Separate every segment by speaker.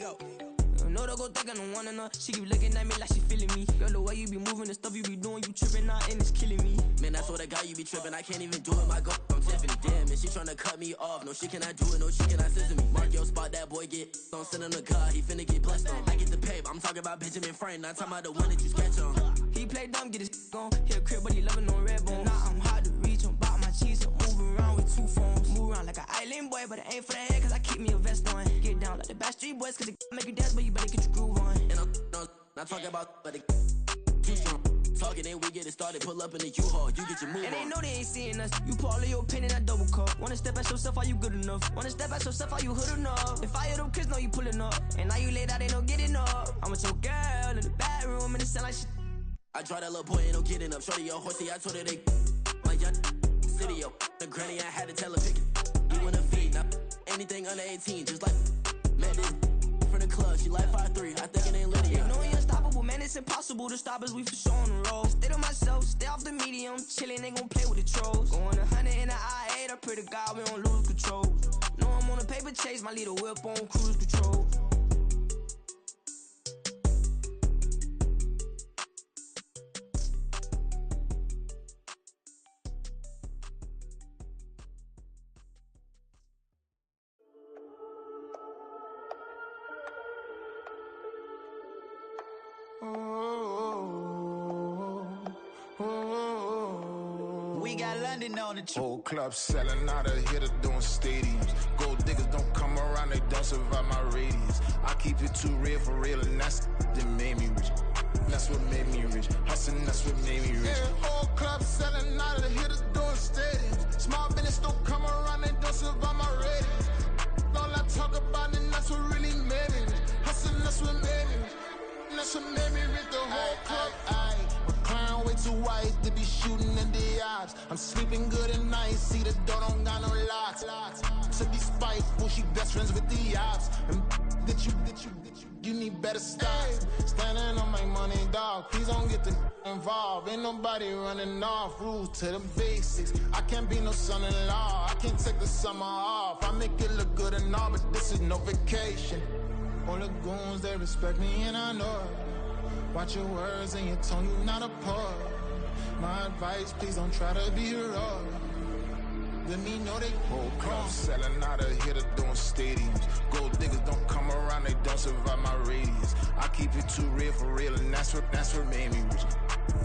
Speaker 1: go. No, don't go thinking I don't want enough. She keep looking at me like she feeling me. Girl, the way you be moving, the stuff you be doing, you tripping out and it's killing me.
Speaker 2: Man, that's what I got, you be tripping. I can't even do it, my go. I'm Tiffany. Damn, and she tryna cut me off. No, she cannot do it, no, she cannot scissor me. Mark your spot, that boy get on. Send him the car, he finna get blessed on. I get the pay, but I'm talking about Benjamin Franklin. Not talking about the one that you sketch on.
Speaker 1: He play dumb, get his gone. Hit a crib, but he loving on red bone. Now I'm hard to reach, I'm bout my cheese. I'm moving around with 2 phones. Move around like an island boy, but it ain't for the head, cause I keep me a vest on. Get down like the Backstreet Boys, cause it make you dance, but you better get your groove on.
Speaker 2: And I'm not talking about, but it too strong. Talking and we get it started, pull up in the U-Haul, you get your move
Speaker 1: and
Speaker 2: on.
Speaker 1: they know they ain't seeing us. You pull all your pin in that double cup. Wanna step at yourself, are you good enough? Wanna step at yourself, are you hood enough? If I hear them kids, know you pulling up. And now you laid out, they don't get enough. I'm with your girl in the bedroom, and it sound like shit.
Speaker 2: I draw that little boy, ain't no getting up. Shorty, yo, horsey, I told her they my young city, yo. The granny, I had to tell her pick it. You wanna feed, now anything under 18, just like met this from the club. She like 5'3", I think it ain't Lydia.
Speaker 1: You know we unstoppable, man, it's impossible to stop us, we for sure on the road. Stay to myself, stay off the medium, chillin', ain't gon' play with the trolls. Going 100 in the I-8, I pray to God we don't lose control. Know I'm on a paper chase, my little whip on cruise control.
Speaker 3: We got London on the
Speaker 4: Whole club selling out of hitter doing stadiums. Gold diggers don't come around, they don't survive my radius. I keep it too real for real, and that's that made me rich. That's what made me rich. Hustling, that's what made me rich. Yeah, whole club selling out of hitters doing stadiums. Small business don't come around, they don't survive my radius. All I talk about, and that's what really made me rich. Hustling, that's what made me rich. That's what made me rich. The whole club. My clown way too white to be shooting in the eyes. I'm sleeping good at night, see the door don't got no locks. To be spiteful, she best friends with the ops. And you need better stop. Standing on my money, dog. Please don't get the involved. Ain't nobody running off. Rules to the basics. I can't be no son-in-law. I can't take the summer off. I make it look good and all, but this is no vacation. All the goons, they respect me and I know it. Watch your words and your tone, you not a poet. My advice, please don't try to be heroic. Let me know they whole club selling out of hitter doing stadiums. Gold diggers don't come around, they don't survive my radius. I keep it too real for real, and that's what made me rich.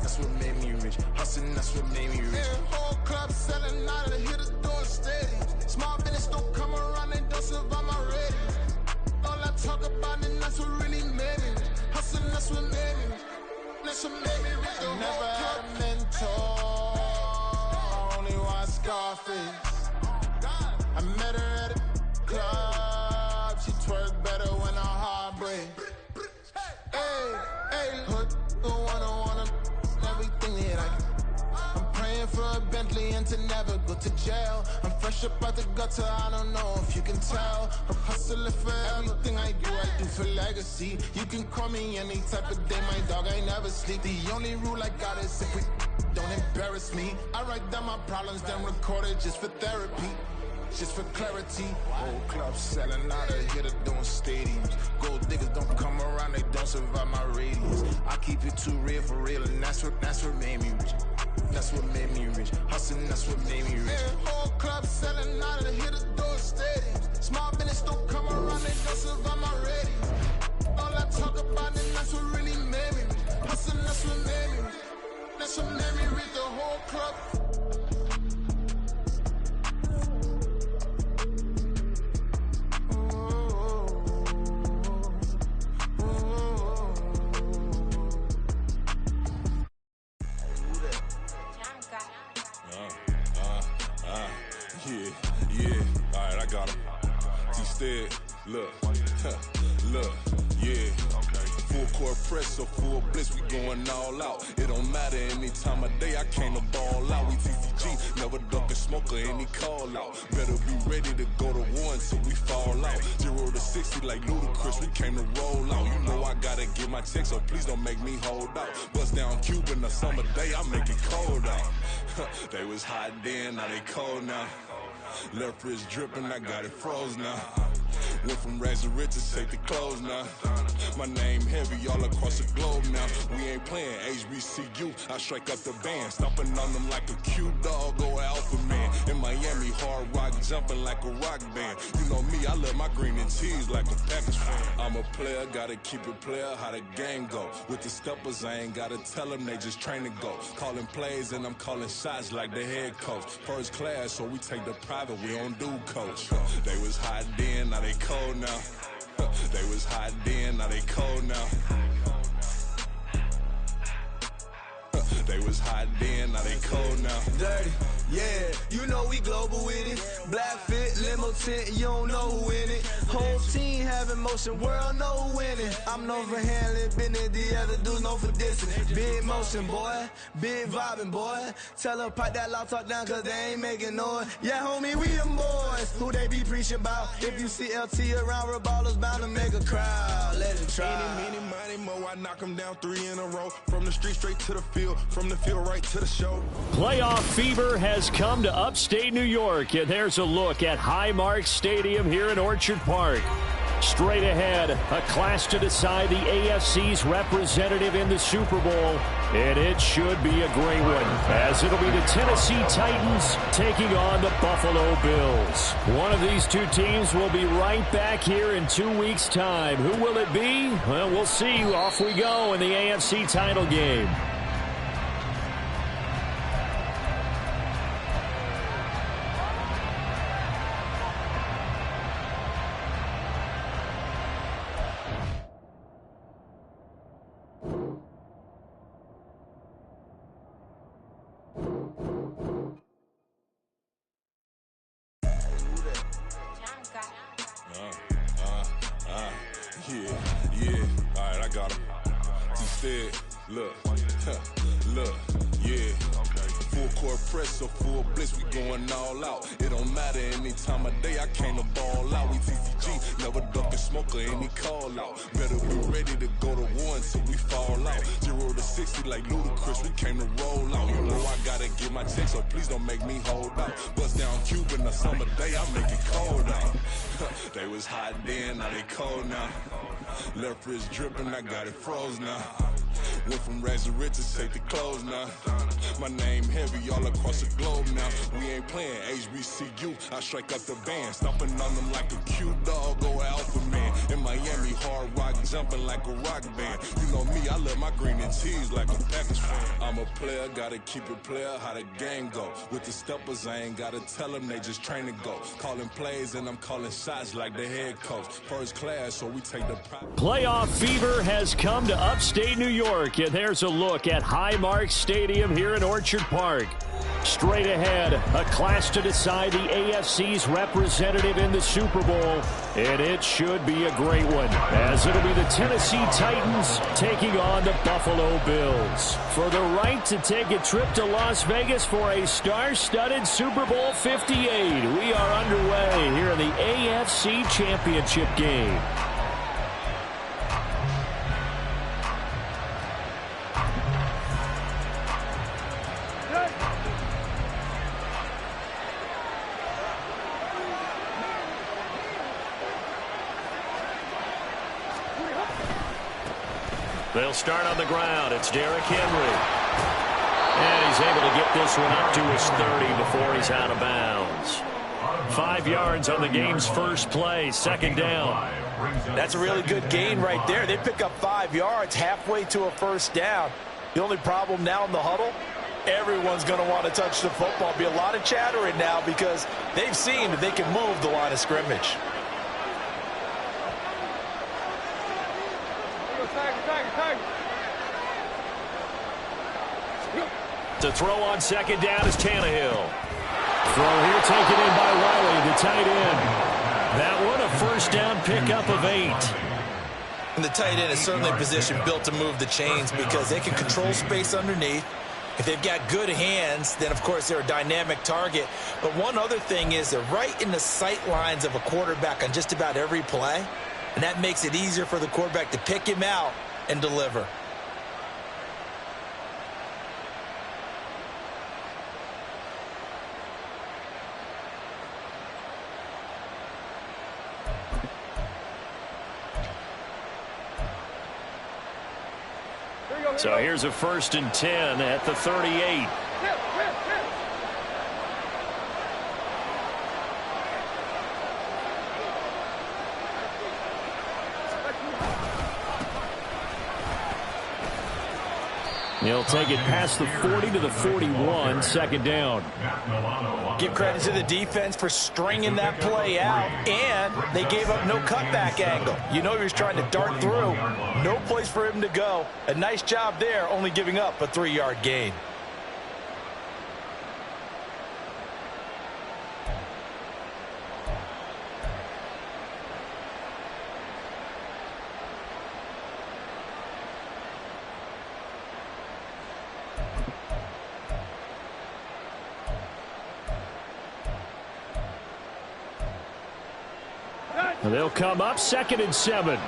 Speaker 4: That's what made me rich. Hustling, that's what made me rich. Yeah, whole club selling out of hitters doing stadiums. Small business don't come around, they don't survive my radius. All I talk about, and that's what really made me rich. Hustling, that's what made me rich. That's what made me rich. I never had a mentor. I only watch Scarface. I met her at a club. She twerk better when her heart breaks. Hey, hood, the wanna everything that I can. I'm praying for a Bentley and to never go to jail. I'm fresh up out the gutter, I don't know if you can tell. I'm hustling for everything I do for legacy. You can call me any type of day, my dog, I never sleep. The only rule I got is if we don't embarrass me. I write down my problems, then record it just for therapy. Just for clarity. Whole club selling out of hitter doing stadiums. Gold diggers don't come around, they don't survive my radius. I keep it too real for real, and that's what made me rich. That's what made me rich. Hustling, that's what made me rich. Yeah, whole club selling out of hitters doing stadiums. Small business don't come around, they don't survive my radius. All I talk about, and that's what really made me rich. Hustling, that's what made me rich. That's what made me rich. The whole club.
Speaker 5: Yeah, alright, I got him. T-Stead, look, yeah. Full court press, so full bliss, we going all out. It don't matter any time of day, I came to ball out. We TCG, never duck a smoker, any call out. Better be ready to go to war until we fall out. 0 to 60 like Ludacris, we came to roll out. You know I gotta get my check, so please don't make me hold out. Bust down Cuban a summer day, I make it cold out. They was hot then, now they cold now. Left wrist dripping, I got it froze now. Went from rags to riches, take the clothes now. My name heavy all across the globe now. We ain't playing HBCU, I strike up the band. Stomping on them like a cute dog or alpha man. In Miami, hard rock jumping like a rock band. You know me, I love my green and cheese like a Packers fan. I'm a player, gotta keep it player, how the game go. With the steppers, I ain't gotta tell them, they just train to go. Calling plays and I'm calling shots like the head coach. First class, so we take the private, we don't do coach. They was hot then, now they cold now. They was hot then, now they cold now. They was hot then, now they cold now.
Speaker 1: Dirty, yeah, you know we global with it. Black fit, limo tint, you don't know who in it. Whole team having motion, world know who winning. I'm known for handling business, the other dudes known for dissing. Big motion, boy, big vibing, boy. Tell them pipe that loud talk down, cause they ain't making noise. Yeah, homie, we them boys, who they be preaching about. If you see LT around, Reballers bound to make a crowd. Let it try.
Speaker 5: Eeny, meeny, miny, mo, I knock them down 3 in a row. From the street straight to the field, from the field right to the show.
Speaker 6: Playoff fever has come to upstate New York, and there's a look at Highmark Stadium here in Orchard Park. Straight ahead, a clash to decide the AFC's representative in the Super Bowl, and it should be a great one, as it'll be the Tennessee Titans taking on the Buffalo Bills. One of these two teams will be right back here in 2 weeks' time. Who will it be? Well, we'll see. Off we go in the AFC title game.
Speaker 5: Yeah, alright, I got him. Instead, look, yeah. Full court press, so full blitz, we going all out. It don't matter any time of day, I came to ball out. We TCG, never duck a smoker, any call out. Better be ready to go to war until we fall out. 0 to 60 like Ludacris, we came to roll out. You know I gotta get my check, so please don't make me hold out. Bust down Cuban, a summer day, I make it cold out. They was hot then, now they cold now. Left wrist dripping, I got it froze now. Went from rags to riches, take the clothes now. My name heavy all across the globe now. We ain't playing HBCU, I strike up the band. Stomping on them like a cute dog or alpha man. In Miami, hard rock jumping like a rock band. You know me, I love my green and cheese like a Packers fan. I'm a player, gotta keep it player, how the game go. With the steppers, I ain't gotta tell them, they just train to go. Calling plays and I'm calling shots like the head coach. First class, so we take the
Speaker 6: Playoff fever has come to upstate New York, and there's a look at Highmark Stadium here in Orchard Park. Straight ahead, a clash to decide the AFC's representative in the Super Bowl, and it should be a great one, as it'll be the Tennessee Titans taking on the Buffalo Bills for the right to take a trip to Las Vegas for a star-studded Super Bowl 58. We are underway here in the AFC Championship game. They'll start on the ground. It's Derrick Henry. And he's able to get this one up to his 30 before he's out of bounds. 5 yards on the game's first play, second down.
Speaker 7: That's a really good gain right there. They pick up 5 yards halfway to a first down. The only problem now in the huddle, everyone's going to want to touch the football. Be a lot of chattering now because they've seen that they can move the line of scrimmage.
Speaker 6: To throw on second down is Tannehill. Throw here taken in by Riley, the tight end. That one a first down pickup of 8.
Speaker 7: And the tight end is certainly a position built to move the chains because they can control space underneath. If they've got good hands, then of course they're a dynamic target. But one other thing is they're right in the sight lines of a quarterback on just about every play. And that makes it easier for the quarterback to pick him out and deliver.
Speaker 6: So here's a 1st and 10 at the 38. He'll take it past the 40 to the 41, 2nd down.
Speaker 7: Give credit to the defense for stringing that play out, and they gave up no cutback angle. You know he was trying to dart through. No place for him to go. A nice job there, only giving up a 3-yard gain.
Speaker 6: They'll come up 2nd and 7.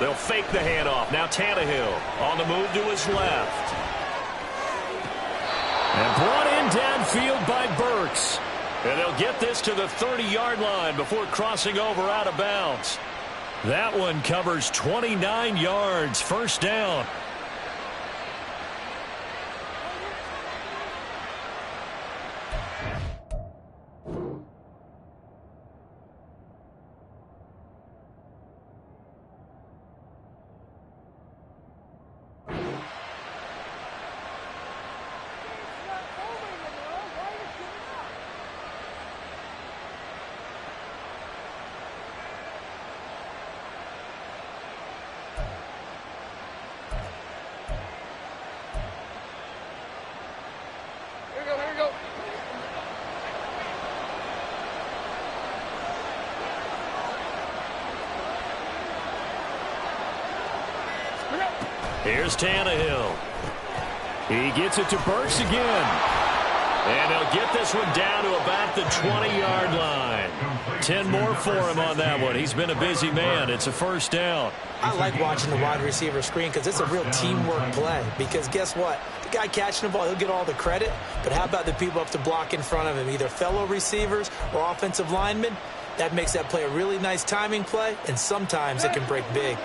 Speaker 6: They'll fake the handoff. Now Tannehill on the move to his left. And brought in downfield by Burks. And they'll get this to the 30-yard line before crossing over out of bounds. That one covers 29 yards, 1st down. Here's Tannehill. He gets it to Burks again. And they'll get this one down to about the 20-yard line. 10 more for him on that one. He's been a busy man. It's a 1st down.
Speaker 7: I like watching the wide receiver screen because it's a real teamwork play. Because guess what? The guy catching the ball, he'll get all the credit. But how about the people up to block in front of him, either fellow receivers or offensive linemen? That makes that play a really nice timing play, and sometimes it can break big.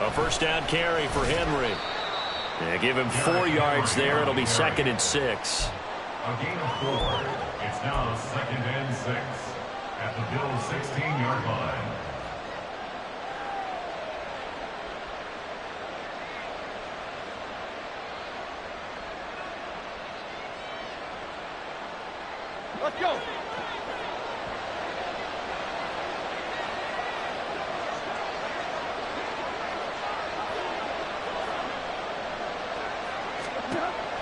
Speaker 6: A 1st down carry for Henry. Yeah, give him 4 yards there. It'll be 2nd and 6.
Speaker 8: A gain of 4. It's now 2nd and 6 at the Bills' 16-yard line.
Speaker 9: Let's go.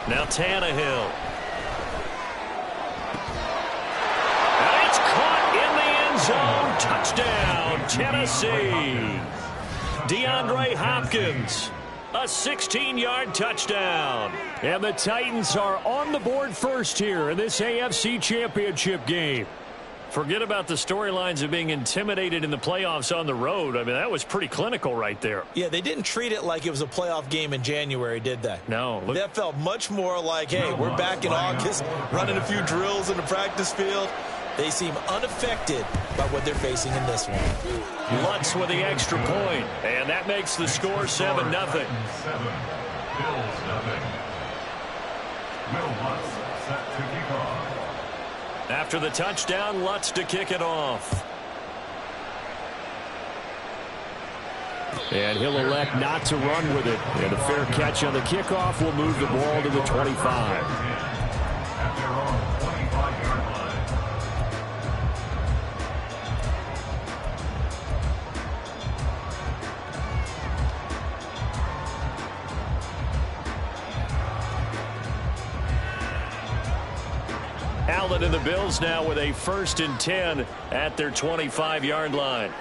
Speaker 6: Now Tannehill. And it's caught in the end zone. Touchdown, Tennessee. DeAndre Hopkins. A 16-yard touchdown. And the Titans are on the board first here in this AFC Championship game. Forget about the storylines of being intimidated in the playoffs on the road. I mean, that was pretty clinical right there.
Speaker 7: Yeah, they didn't treat it like it was a playoff game in January, did they?
Speaker 6: No.
Speaker 7: That felt much more like, hey, we're back in August, running a few drills in the practice field. They seem unaffected by what they're facing in this one.
Speaker 6: Lutz with the extra point, and that makes the score 7-0.
Speaker 8: 7. Bills nothing. Will Lutz set to kick off.
Speaker 6: After the touchdown, Lutz to kick it off. And he'll elect not to run with it. And a fair catch on the kickoff will move the ball to the 25.
Speaker 8: At their own 25-yard line.
Speaker 6: Allen and the Bills now with a 1st and 10 at their 25-yard line.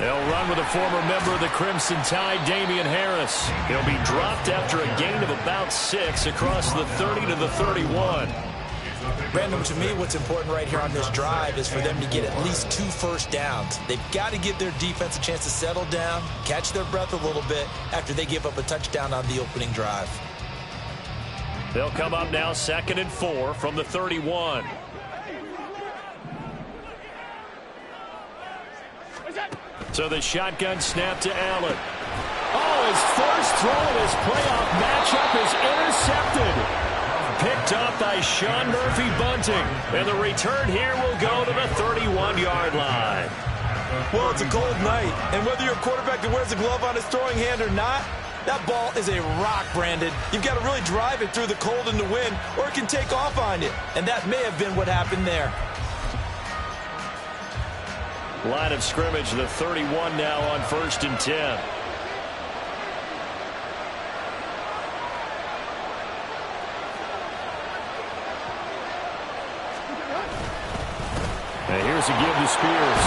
Speaker 6: They'll run with a former member of the Crimson Tide, Damian Harris. He'll be dropped after a gain of about 6 across the 30 to the 31.
Speaker 7: Brandon, to me, what's important right here on this drive is for them to get at least 2 first downs. They've got to give their defense a chance to settle down, catch their breath a little bit after they give up a touchdown on the opening drive.
Speaker 6: They'll come up now 2nd and 4 from the 31. So the shotgun snap to Allen. Oh, his first throw in his playoff matchup is intercepted. Picked up by Sean Murphy-Bunting. And the return here will go to the 31-yard line.
Speaker 7: Well, it's a cold night, and whether you're a quarterback that wears a glove on his throwing hand or not, that ball is a rock, Brandon. You've got to really drive it through the cold and the wind, or it can take off on you. And that may have been what happened there.
Speaker 6: Line of scrimmage, the 31 now on 1st and 10. And here's a give to Spears.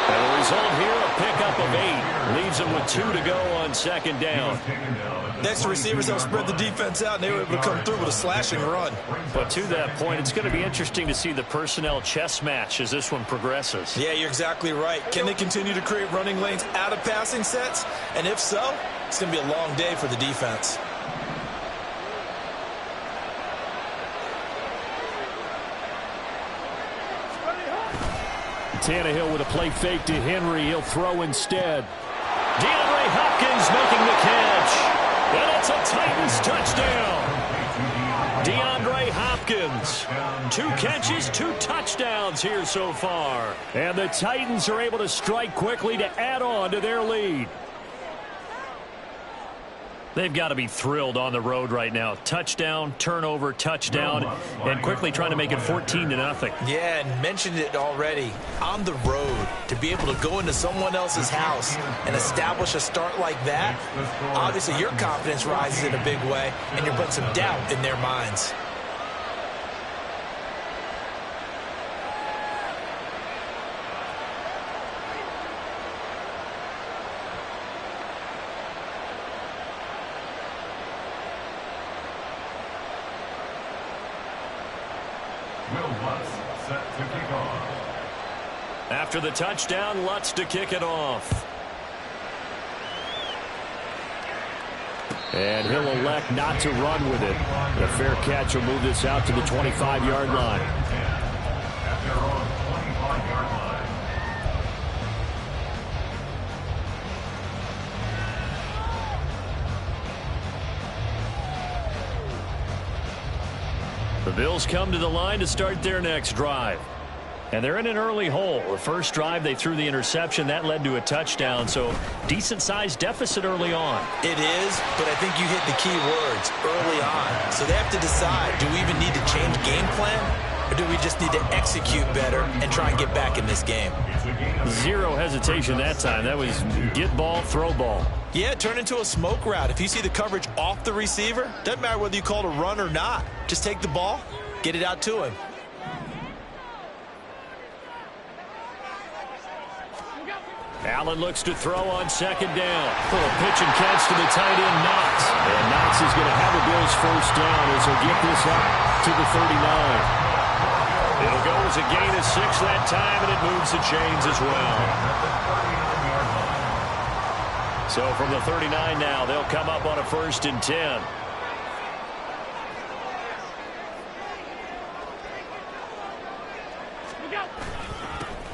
Speaker 6: And the result here, a pickup of 8. Leaves them with 2 to go on 2nd down.
Speaker 7: Next, the receivers have spread the defense out, and they were able to come through with a slashing run.
Speaker 6: But to that point, it's going to be interesting to see the personnel chess match as this one progresses.
Speaker 7: Yeah, you're exactly right. Can they continue to create running lanes out of passing sets? And if so, it's going to be a long day for the defense.
Speaker 6: Tannehill with a play fake to Henry. He'll throw instead. DeAndre Hopkins making the catch. And it's a Titans touchdown. DeAndre Hopkins. 2 catches, 2 touchdowns here so far. And the Titans are able to strike quickly to add on to their lead. They've got to be thrilled on the road right now. Touchdown, turnover, touchdown, and quickly trying to make it 14-0.
Speaker 7: Yeah, and mentioned it already. On the road, to be able to go into someone else's house and establish a start like that, obviously your confidence rises in a big way, and you're putting some doubt in their minds.
Speaker 6: After the touchdown, Lutz to kick it off. And he'll elect not to run with it. The fair catch will move this out to the 25-yard line. The Bills come to the line to start their next drive. And they're in an early hole. The first drive, they threw the interception. That led to a touchdown, so decent-sized deficit early on.
Speaker 7: It is, but I think you hit the key words, early on. So they have to decide, do we even need to change game plan, or do we just need to execute better and try and get back in this game?
Speaker 6: Zero hesitation that time. That was get ball, throw ball.
Speaker 7: Yeah, turn into a smoke route. If you see the coverage off the receiver, doesn't matter whether you call it a run or not. Just take the ball, get it out to him.
Speaker 6: Allen looks to throw on 2nd down. For a pitch and catch to the tight end, Knox. And Knox is going to have the Bills first down as he'll get this up to the 39. It'll go as a gain of 6 that time, and it moves the chains as well. So from the 39 now, they'll come up on a 1st and 10.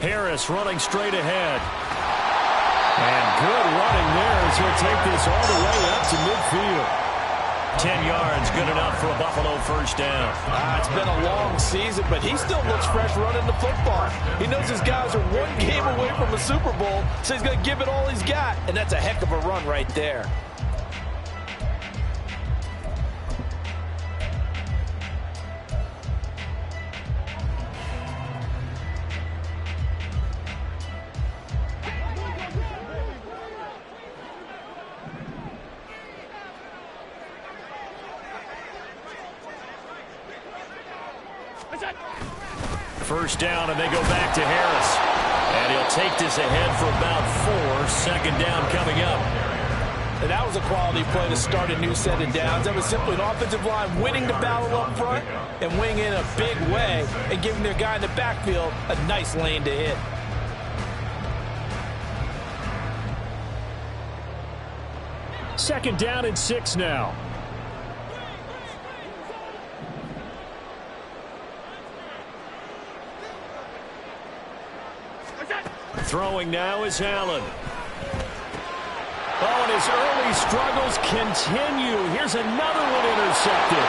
Speaker 6: Harris running straight ahead. And good running there as he'll take this all the way up to midfield. 10 yards, good enough for a Buffalo first down.
Speaker 7: It's been a long season, but he still looks fresh running the football. He knows his guys are 1 game away from a Super Bowl, so he's going to give it all he's got, and that's a heck of a run right there.
Speaker 6: First down, and they go back to Harris. And he'll take this ahead for about 4. Second down coming up.
Speaker 7: And that was a quality play to start a new set of downs. That was simply an offensive line winning the battle up front and winning in a big way and giving their guy in the backfield a nice lane to hit.
Speaker 6: Second down and 6 now. Throwing now is Allen. Oh, and his early struggles continue. Here's another one intercepted.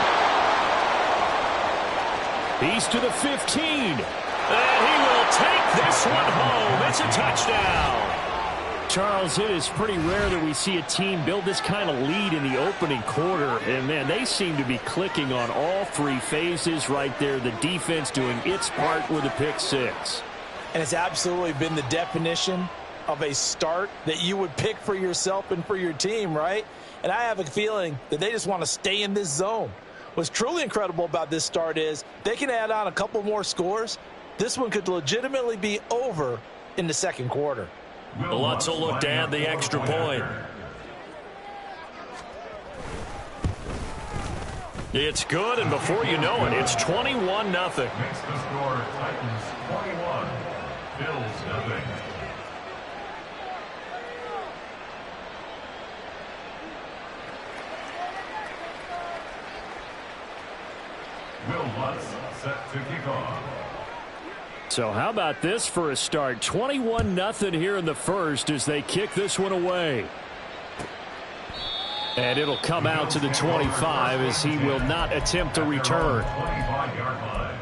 Speaker 6: He's to the 15. And he will take this one home. It's a touchdown. Charles, it is pretty rare that we see a team build this kind of lead in the opening quarter. And, man, they seem to be clicking on all 3 phases right there. The defense doing its part with a pick 6.
Speaker 7: And it's absolutely been the definition of a start that you would pick for yourself and for your team, right? And I have a feeling that they just want to stay in this zone. What's truly incredible about this start is they can add on a couple more scores. This one could legitimately be over in the second quarter.
Speaker 6: Lutz will look to add the extra point. It's good, and before you know it, it's 21-0.
Speaker 8: Makes the score Titans 21, Bills nothing. Will Lutz set to kick off.
Speaker 6: So how about this for a start? 21-0 here in the first as they kick this one away. And it'll come out to the 25 as he will not attempt a return.
Speaker 8: 25-yard line.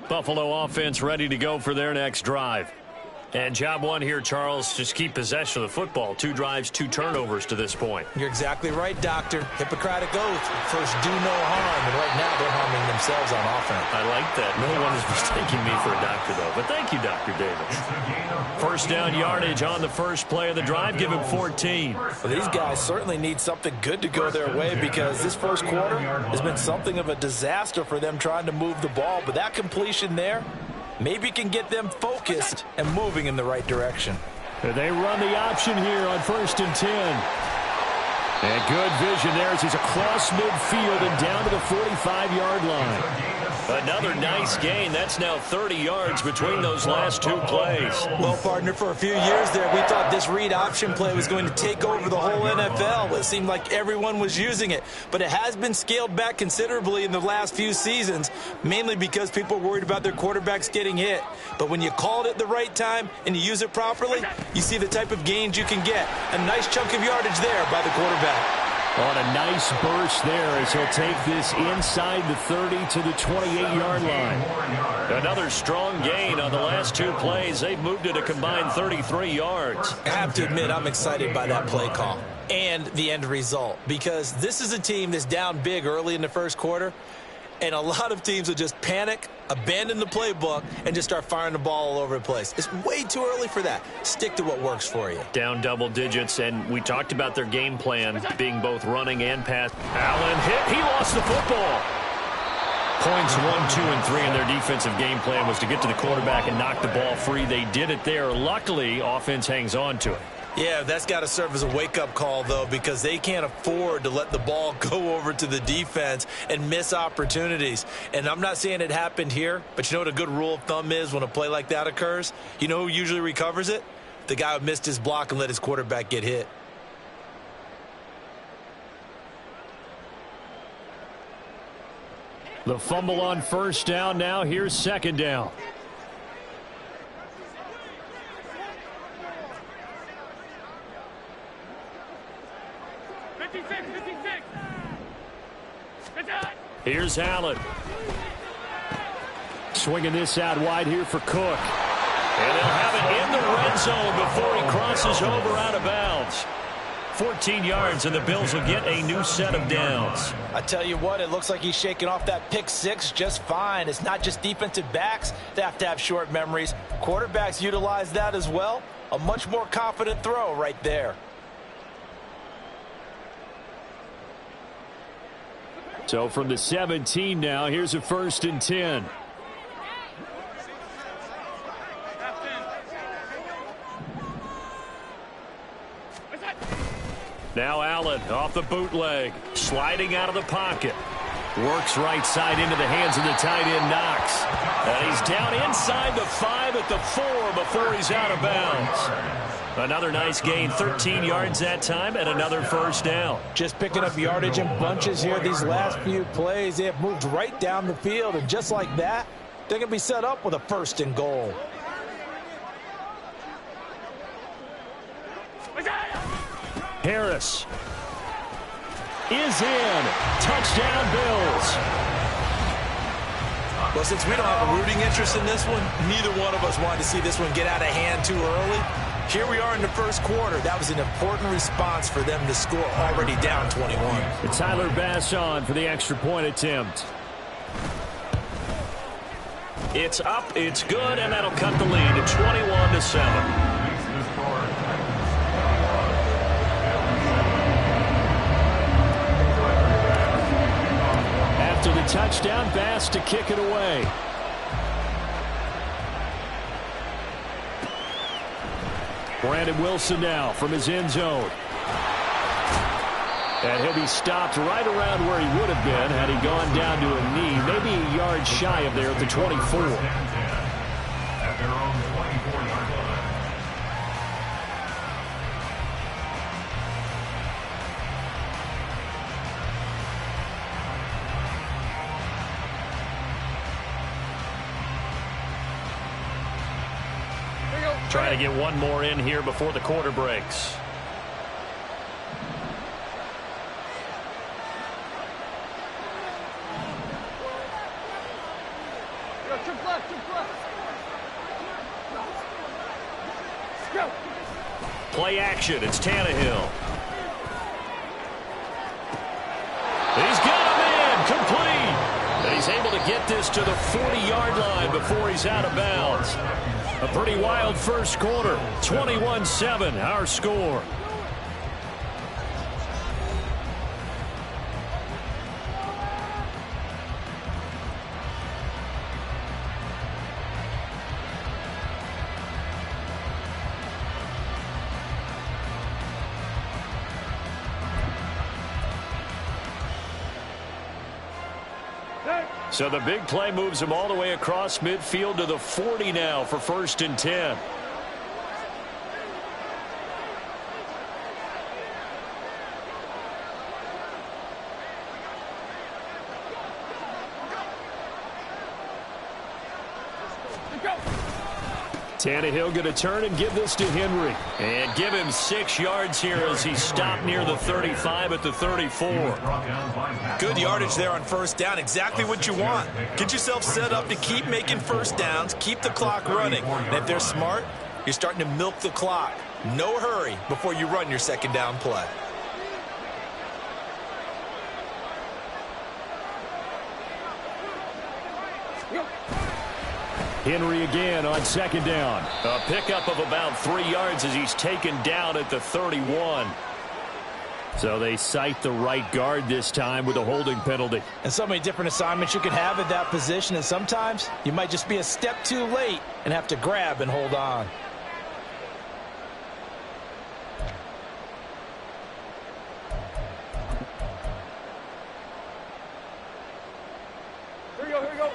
Speaker 6: Buffalo offense ready to go for their next drive. And job one here, Charles, just keep possession of the football. 2 drives, 2 turnovers to this point.
Speaker 7: You're exactly right, Doctor. Hippocratic oath. First, do no harm. And right now, they're harming themselves on offense.
Speaker 6: I like that. No one is mistaking me for a doctor, though. But thank you, Dr. Davis. First down yardage on the first play of the drive. Give him 14.
Speaker 7: Well, these guys certainly need something good to go their way because this first quarter has been something of a disaster for them trying to move the ball. But that completion there maybe can get them focused and moving in the right direction.
Speaker 6: They run the option here on 1st and 10. And good vision there as he's across midfield and down to the 45-yard line. Another nice gain. That's now 30 yards between those last 2 plays.
Speaker 7: Well, partner, for a few years there, we thought this read option play was going to take over the whole NFL. It seemed like everyone was using it. But it has been scaled back considerably in the last few seasons, mainly because people are worried about their quarterbacks getting hit. But when you call it at the right time and you use it properly, you see the type of gains you can get. A nice chunk of yardage there by the quarterback.
Speaker 6: On a nice burst there as he'll take this inside the 30 to the 28-yard line. Another strong gain on the last 2 plays. They've moved it a combined 33 yards.
Speaker 7: I have to admit, I'm excited by that play call and the end result because this is a team that's down big early in the first quarter, and a lot of teams will just panic, abandon the playbook, and just start firing the ball all over the place. It's way too early for that. Stick to what works for you.
Speaker 6: Down double digits, and we talked about their game plan being both running and pass. Allen hit. He lost the football. Points 1, 2, and 3 in their defensive game plan was to get to the quarterback and knock the ball free. They did it there. Luckily, offense hangs on to it.
Speaker 7: Yeah, that's got to serve as a wake-up call, though, because they can't afford to let the ball go over to the defense and miss opportunities. And I'm not saying it happened here, but you know what a good rule of thumb is when a play like that occurs? You know who usually recovers it? The guy who missed his block and let his quarterback get hit.
Speaker 6: The fumble on 1st down. Now here's 2nd down. Here's Allen. Swinging this out wide here for Cook. And they'll have it in the red zone before he crosses over out of bounds. 14 yards, and the Bills will get a new set of downs.
Speaker 7: I tell you what, it looks like he's shaking off that pick six just fine. It's not just defensive backs that have to have short memories. Quarterbacks utilize that as well. A much more confident throw right there.
Speaker 6: So from the 17 now, here's a 1st and 10. Now Allen off the bootleg, sliding out of the pocket. Works right side into the hands of the tight end Knox. And he's down inside the 5 at the 4 before he's out of bounds. Another nice gain, 13 yards that time, and another 1st down.
Speaker 7: Just picking up yardage in bunches here these last few plays. They have moved right down the field, and just like that, they're going to be set up with a 1st and goal.
Speaker 6: Harris is in. Touchdown, Bills.
Speaker 7: Well, since we don't have a rooting interest in this one, neither one of us wanted to see this one get out of hand too early. Here we are in the 1st quarter. That was an important response for them to score, already down 21.
Speaker 6: And Tyler Bass on for the extra point attempt. It's up, it's good, and that'll cut the lead to 21-7. After the touchdown, Bass to kick it away. Brandon Wilson now from his end zone. And he'll be stopped right around where he would have been had he gone down to a knee, maybe a yard shy of there at the 24. At their own 24-yard line. Trying to get one more in here before the quarter breaks. Play action. It's Tannehill. He's got a man complete. And he's able to get this to the 40-yard line before he's out of bounds. A pretty wild 1st quarter. 21-7, our score. So the big play moves him all the way across midfield to the 40 now for 1st and 10. Tannehill going to turn and give this to Henry. And give him 6 yards here as he stopped near the 35 at the 34.
Speaker 7: Good yardage there on 1st down. Exactly what you want. Get yourself set up to keep making 1st downs. Keep the clock running. And if they're smart, you're starting to milk the clock. No hurry before you run your 2nd down play.
Speaker 6: Henry again on 2nd down. A pickup of about 3 yards as he's taken down at the 31. So they cite the right guard this time with a holding penalty.
Speaker 7: And so many different assignments you can have at that position, and sometimes you might just be a step too late and have to grab and hold on.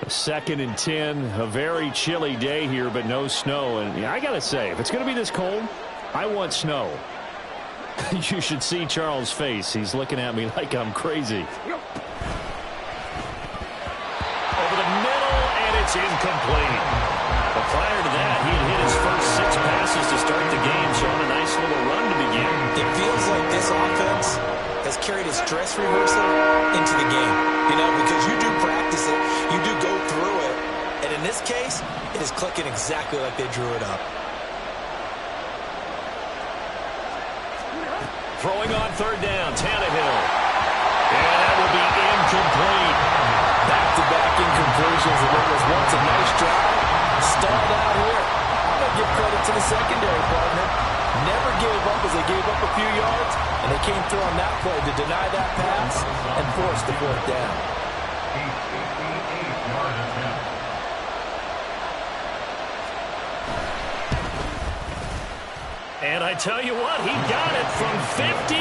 Speaker 6: Second and 10, a very chilly day here, but no snow. And I got to say, if it's going to be this cold, I want snow. You should see Charles' face. He's looking at me like I'm crazy. Over the middle, and it's incomplete. But prior to that, he had hit his first 6 passes to start the game, so on a nice little run to begin.
Speaker 7: It feels like this offense has carried its dress rehearsal into the game. You know, because you do practice it, you do go through it, and in this case, it is clicking exactly like they drew it up.
Speaker 6: Throwing on third down, Tannehill. And that will be incomplete.
Speaker 7: Back-to-back incompletions, and it was once a nice drive. Stalled out here. I'm going to give credit to the secondary partner. Never gave up as they gave up a few yards, and they came through on that play to deny that pass and force the fourth down.
Speaker 6: And I tell you what, he got it from 58.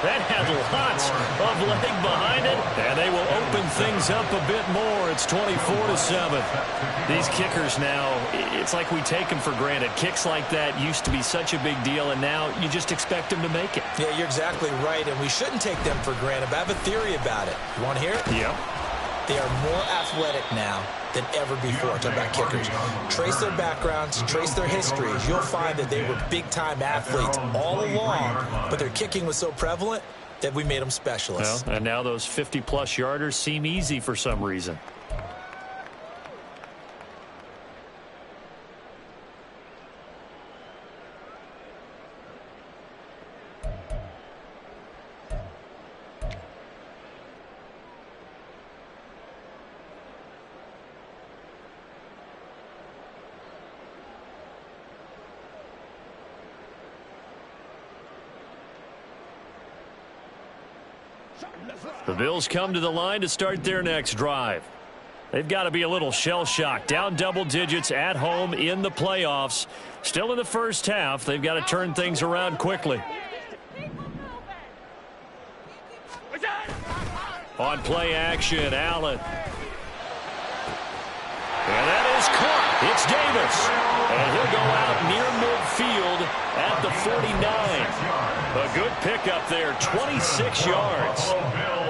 Speaker 6: That had lots of leg behind it, and they will open things up a bit more. It's 24-7. These kickers now, it's like we take them for granted. Kicks like that used to be such a big deal, and now you just expect them to make it.
Speaker 7: Yeah, you're exactly right, and we shouldn't take them for granted, but I have a theory about it. You want to hear it?
Speaker 6: Yep.
Speaker 7: They are more athletic now than ever before. Talk about kickers. Trace their backgrounds, trace their histories. You'll find that they were big-time athletes all along, but their kicking was so prevalent that we made them specialists.
Speaker 6: Well, and now those 50-plus yarders seem easy for some reason. The Bills come to the line to start their next drive. They've got to be a little shell-shocked. Down double digits at home in the playoffs. Still in the first half. They've got to turn things around quickly. On play action, Allen. And that is caught. It's Davis. And he'll go out near midfield at the 49. A good pickup there, 26 yards.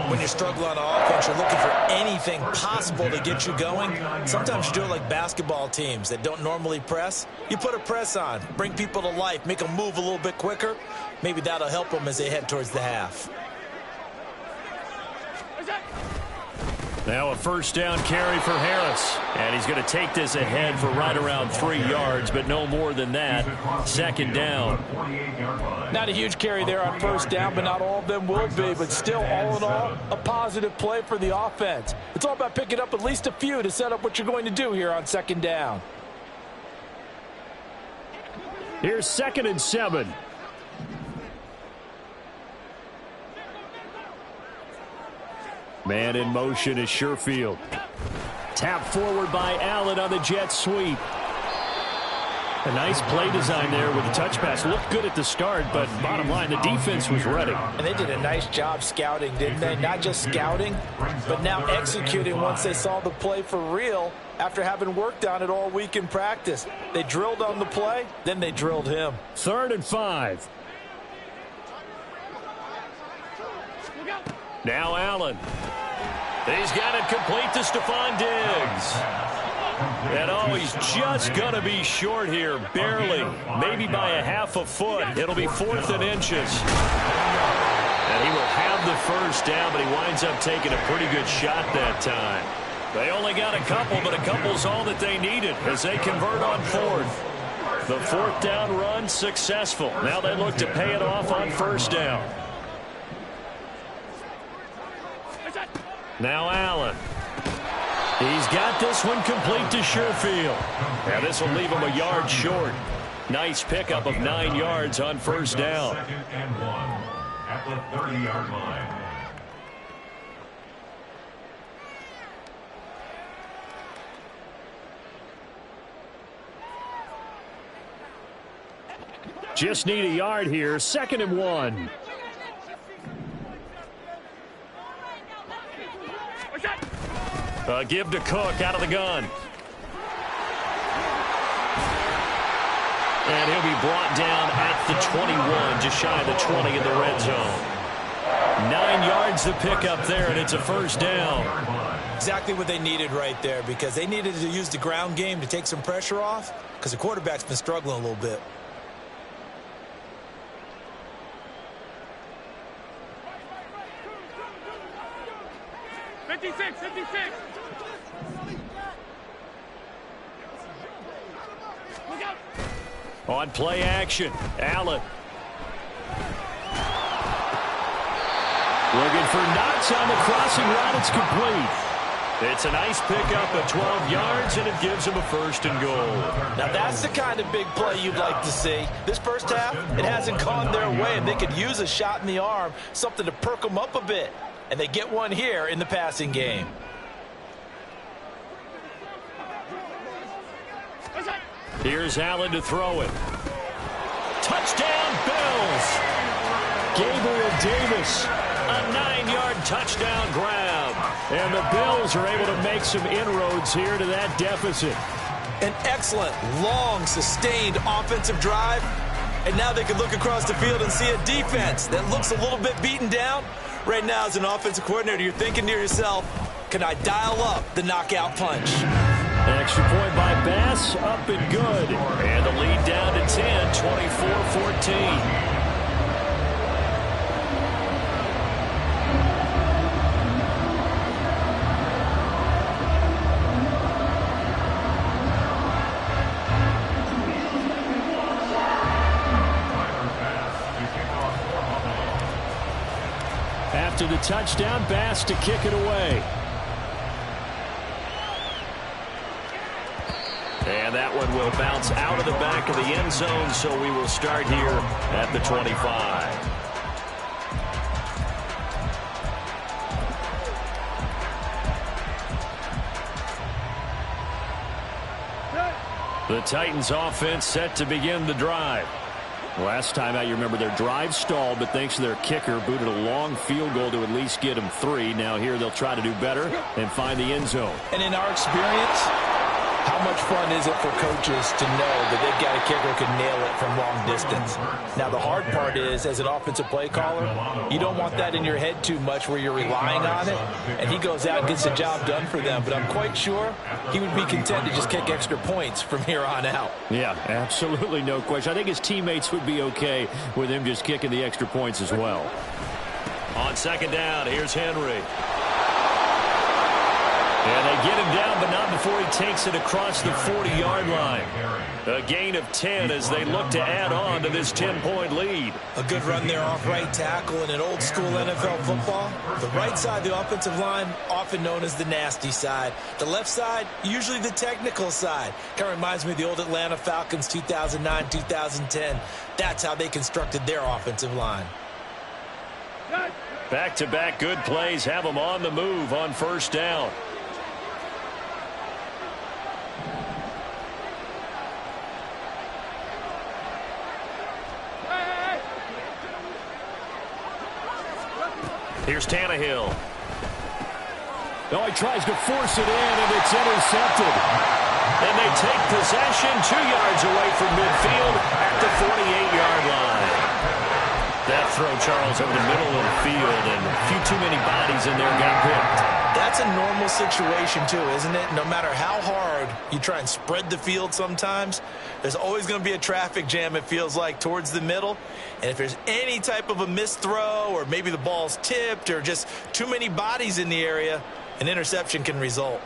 Speaker 7: When you struggle on offense, you're looking for anything possible to get you going. Sometimes you do it like basketball teams that don't normally press. You put a press on, bring people to life, make them move a little bit quicker. Maybe that'll help them as they head towards the half.
Speaker 6: Now a first down carry for Harris. And he's going to take this ahead for right around 3 yards, but no more than that. Second down.
Speaker 7: Not a huge carry there on first down, but not all of them will be. But still, all in all, a positive play for the offense. It's all about picking up at least a few to set up what you're going to do here on second down.
Speaker 6: Here's 2nd and 7. Man in motion is Sherfield. Tap forward by Allen on the jet sweep. A nice play design there with the touch pass. Looked good at the start, but bottom line, the defense was ready.
Speaker 7: And they did a nice job scouting, didn't they? Not just scouting, but now executing once they saw the play for real after having worked on it all week in practice. They drilled on the play, then they drilled him.
Speaker 6: 3rd and 5. Now Allen. He's got it complete to Stephon Diggs. And oh, he's just going to be short here, barely, maybe by a half a foot. It'll be 4th and inches. And he will have the first down, but he winds up taking a pretty good shot that time. They only got a couple, but a couple's all that they needed as they convert on 4th. The 4th down run successful. Now they look to pay it off on first down. Now Allen. He's got this one complete to Sherfield. And this will leave him a yard short. Nice pickup of 9 yards on first down.
Speaker 8: 2nd and 1 at the 30-yard line.
Speaker 6: Just need a yard here. 2nd and 1. Give to Cook out of the gun. And he'll be brought down at the 21, just shy of the 20 in the red zone. 9 yards to pick up there, and it's a first down.
Speaker 7: Exactly what they needed right there, because they needed to use the ground game to take some pressure off, because the quarterback's been struggling a little bit.
Speaker 6: On play action, Allen. Looking for Knox on the crossing route. It's complete. It's a nice pickup of 12 yards, and it gives him a 1st and goal.
Speaker 7: Now, that's the kind of big play you'd like to see. This first half, it hasn't gone their way, and they could use a shot in the arm, something to perk them up a bit. And they get one here in the passing game.
Speaker 6: Here's Allen to throw it. Touchdown, Bills! Gabriel Davis, a 9-yard touchdown grab. And the Bills are able to make some inroads here to that deficit.
Speaker 7: An excellent, long, sustained offensive drive. And now they can look across the field and see a defense that looks a little bit beaten down. Right now, as an offensive coordinator, you're thinking to yourself, can I dial up the knockout punch?
Speaker 6: An extra point by Bass, up and good. And the lead down to 10, 24-14. After the touchdown, Bass to kick it away. And that one will bounce out of the back of the end zone, so we will start here at the 25. The Titans offense set to begin the drive. Last time out, you remember their drive stalled, but thanks to their kicker, booted a long field goal to at least get them 3. Now here they'll try to do better and find the end zone.
Speaker 7: And in our experience, how much fun is it for coaches to know that they've got a kicker who can nail it from long distance? Now, the hard part is, as an offensive play caller, you don't want that in your head too much where you're relying on it, and he goes out and gets the job done for them. But I'm quite sure he would be content to just kick extra points from here on out.
Speaker 6: Yeah, absolutely no question. I think his teammates would be okay with him just kicking the extra points as well. On second down, here's Henry. And they get him down, but not before he takes it across the 40-yard line. A gain of 10 as they look to add on to this 10-point lead.
Speaker 7: A good run there off right tackle in an old-school NFL football. The right side of the offensive line, often known as the nasty side. The left side, usually the technical side. Kind of reminds me of the old Atlanta Falcons 2009, 2010. That's how they constructed their offensive line.
Speaker 6: Back-to-back good plays have them on the move on first down. Here's Tannehill. Oh, he tries to force it in, and it's intercepted. And they take possession 2 yards away from midfield at the 48-yard line. That throw, Charles, over the middle of the field, and a few too many bodies in there got picked.
Speaker 7: That's a normal situation, too, isn't it? No matter how hard you try and spread the field sometimes, there's always going to be a traffic jam, it feels like, towards the middle. And if there's any type of a missed throw, or maybe the ball's tipped, or just too many bodies in the area, an interception can result.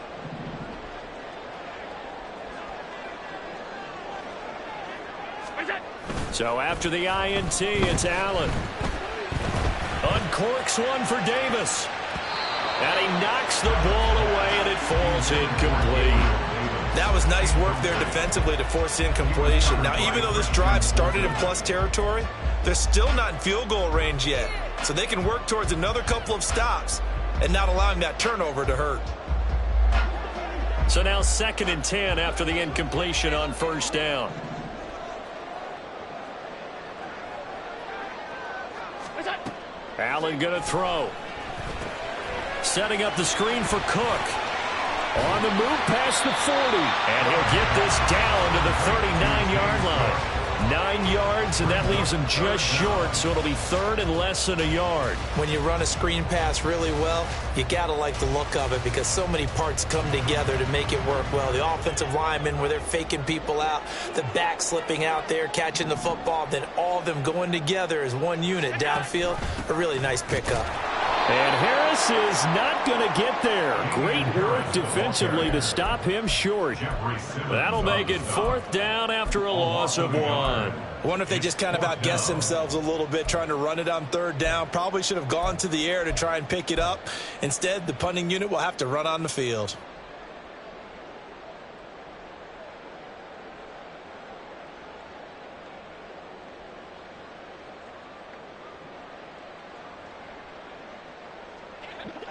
Speaker 6: So after the INT, it's Allen. Uncorks one for Davis. And he knocks the ball away, and it falls incomplete.
Speaker 7: That was nice work there defensively to force incompletion. Now, even though this drive started in plus territory, they're still not in field goal range yet. So they can work towards another couple of stops and not allowing that turnover to hurt.
Speaker 6: So now 2nd and 10 after the incompletion on first down. Allen going to throw. Setting up the screen for Cook. On the move past the 40. And he'll get this down to the 39-yard line. 9 yards, and that leaves him just short, so it'll be 3rd and less than a yard.
Speaker 7: When you run a screen pass really well, you got to like the look of it because so many parts come together to make it work well. The offensive linemen where they're faking people out, the back slipping out there, catching the football, then all of them going together as one unit downfield. A really nice pickup.
Speaker 6: And Harris is not going to get there. Great work defensively to stop him short. That'll make it 4th down after a loss of 1.
Speaker 7: I wonder if they just kind of outguessed themselves a little bit trying to run it on 3rd down. Probably should have gone to the air to try and pick it up. Instead, the punting unit will have to run on the field.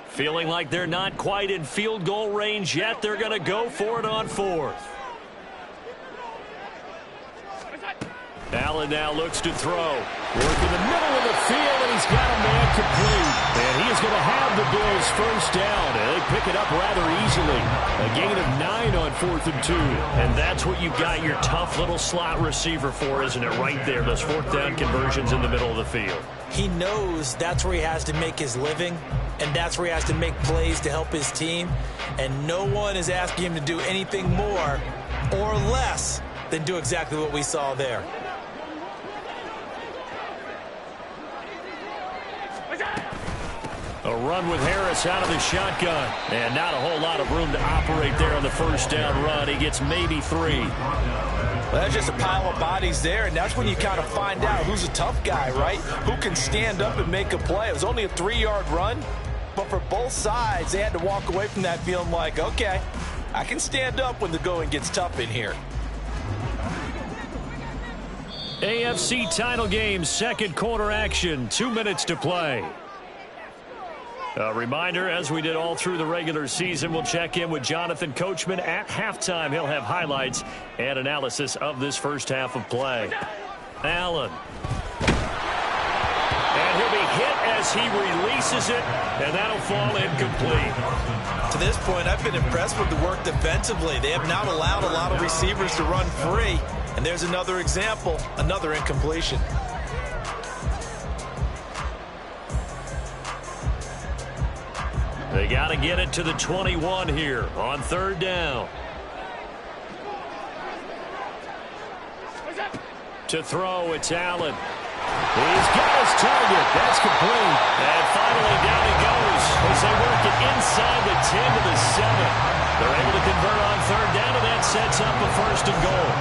Speaker 6: Feeling like they're not quite in field goal range yet. They're going to go for it on 4th. Allen now looks to throw. Work in the middle of the field, and he's got a man complete. And he is going to have the Bills 1st down, and they pick it up rather easily. A gain of 9 on 4th and 2. And that's what you've got your tough little slot receiver for, isn't it? Right there, those 4th down conversions in the middle of the field.
Speaker 7: He knows that's where he has to make his living, and that's where he has to make plays to help his team. And no one is asking him to do anything more or less than do exactly what we saw there.
Speaker 6: A run with Harris out of the shotgun. And not a whole lot of room to operate there on the 1st down run. He gets maybe 3.
Speaker 7: Well, that's just a pile of bodies there, and that's when you kind of find out who's a tough guy, right? Who can stand up and make a play. It was only a 3-yard run, but for both sides, they had to walk away from that feeling like, okay, I can stand up when the going gets tough in here.
Speaker 6: AFC title game, 2nd quarter action, 2 minutes to play. A reminder, as we did all through the regular season, we'll check in with Jonathan Coachman at halftime. He'll have highlights and analysis of this 1st half of play. Allen. And he'll be hit as he releases it, and that'll fall incomplete.
Speaker 7: To this point, I've been impressed with the work defensively. They have not allowed a lot of receivers to run free. And there's another example, another incompletion.
Speaker 6: They got to get it to the 21 here on 3rd down. To throw, it's Allen. He's got his target. That's complete. And finally down he goes as they work it inside the 10 to the 7. They're able to convert on 3rd down, and that sets up a 1st and goal.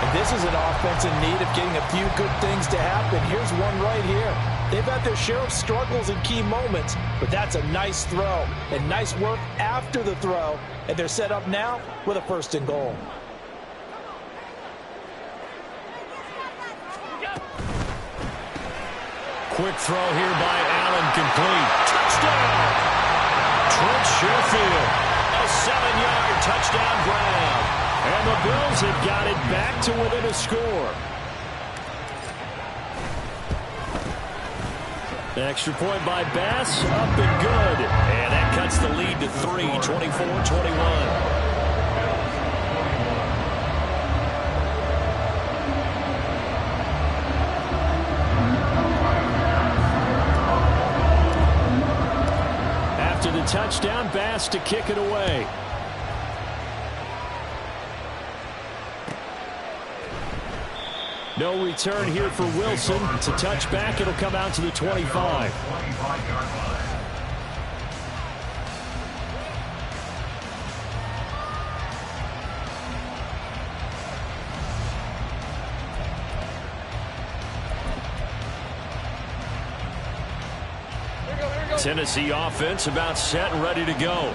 Speaker 7: And this is an offense in need of getting a few good things to happen. Here's one right here. They've had their share of struggles in key moments, but that's a nice throw and nice work after the throw. And they're set up now with a 1st and goal.
Speaker 6: Quick throw here by Allen, complete. Touchdown! Trent Sherfield, a 7-yard touchdown grab. And the Bills have got it back to within a score. Extra point by Bass, up and good. And that cuts the lead to 3, 24-21. Touchdown, Bass to kick it away. No return here for Wilson. It's a touchback. It'll come out to the 25. Tennessee offense about set and ready to go.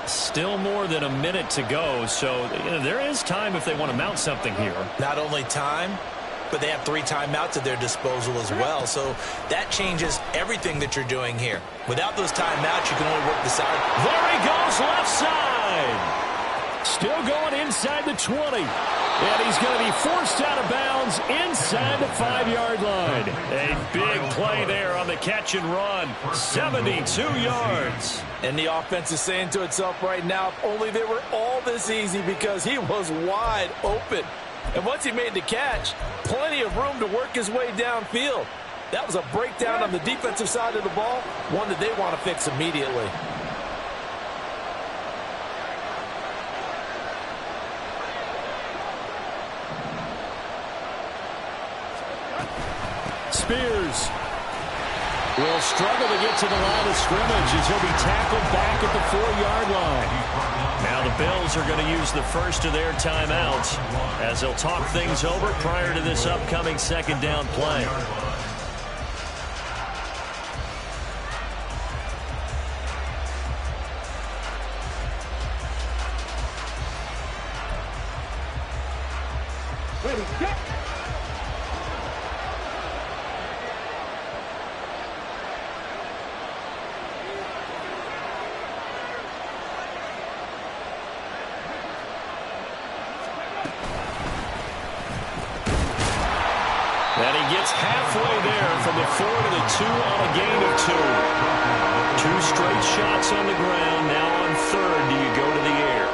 Speaker 6: Still more than a minute to go, so there is time if they want to mount something here.
Speaker 7: Not only time, but they have 3 timeouts at their disposal as well, so that changes everything that you're doing here. Without those timeouts, you can only work the side.
Speaker 6: There he goes, left side. Still going inside the 20. And he's going to be forced out of bounds inside the 5-yard line. A big play there on the catch and run. 72 yards.
Speaker 7: And the offense is saying to itself right now, if only they were all this easy, because he was wide open. And once he made the catch, plenty of room to work his way downfield. That was a breakdown on the defensive side of the ball, one that they want to fix immediately.
Speaker 6: Spears. will struggle to get to the line of scrimmage as he'll be tackled back at the 4-yard line. Now the Bills are going to use the first of their timeouts as they'll talk things over prior to this upcoming second down play.
Speaker 9: Ready, go!
Speaker 6: And he gets halfway there from the 4 to the 2 on a gain of 2. 2 straight shots on the ground. Now on third, do you go to the air?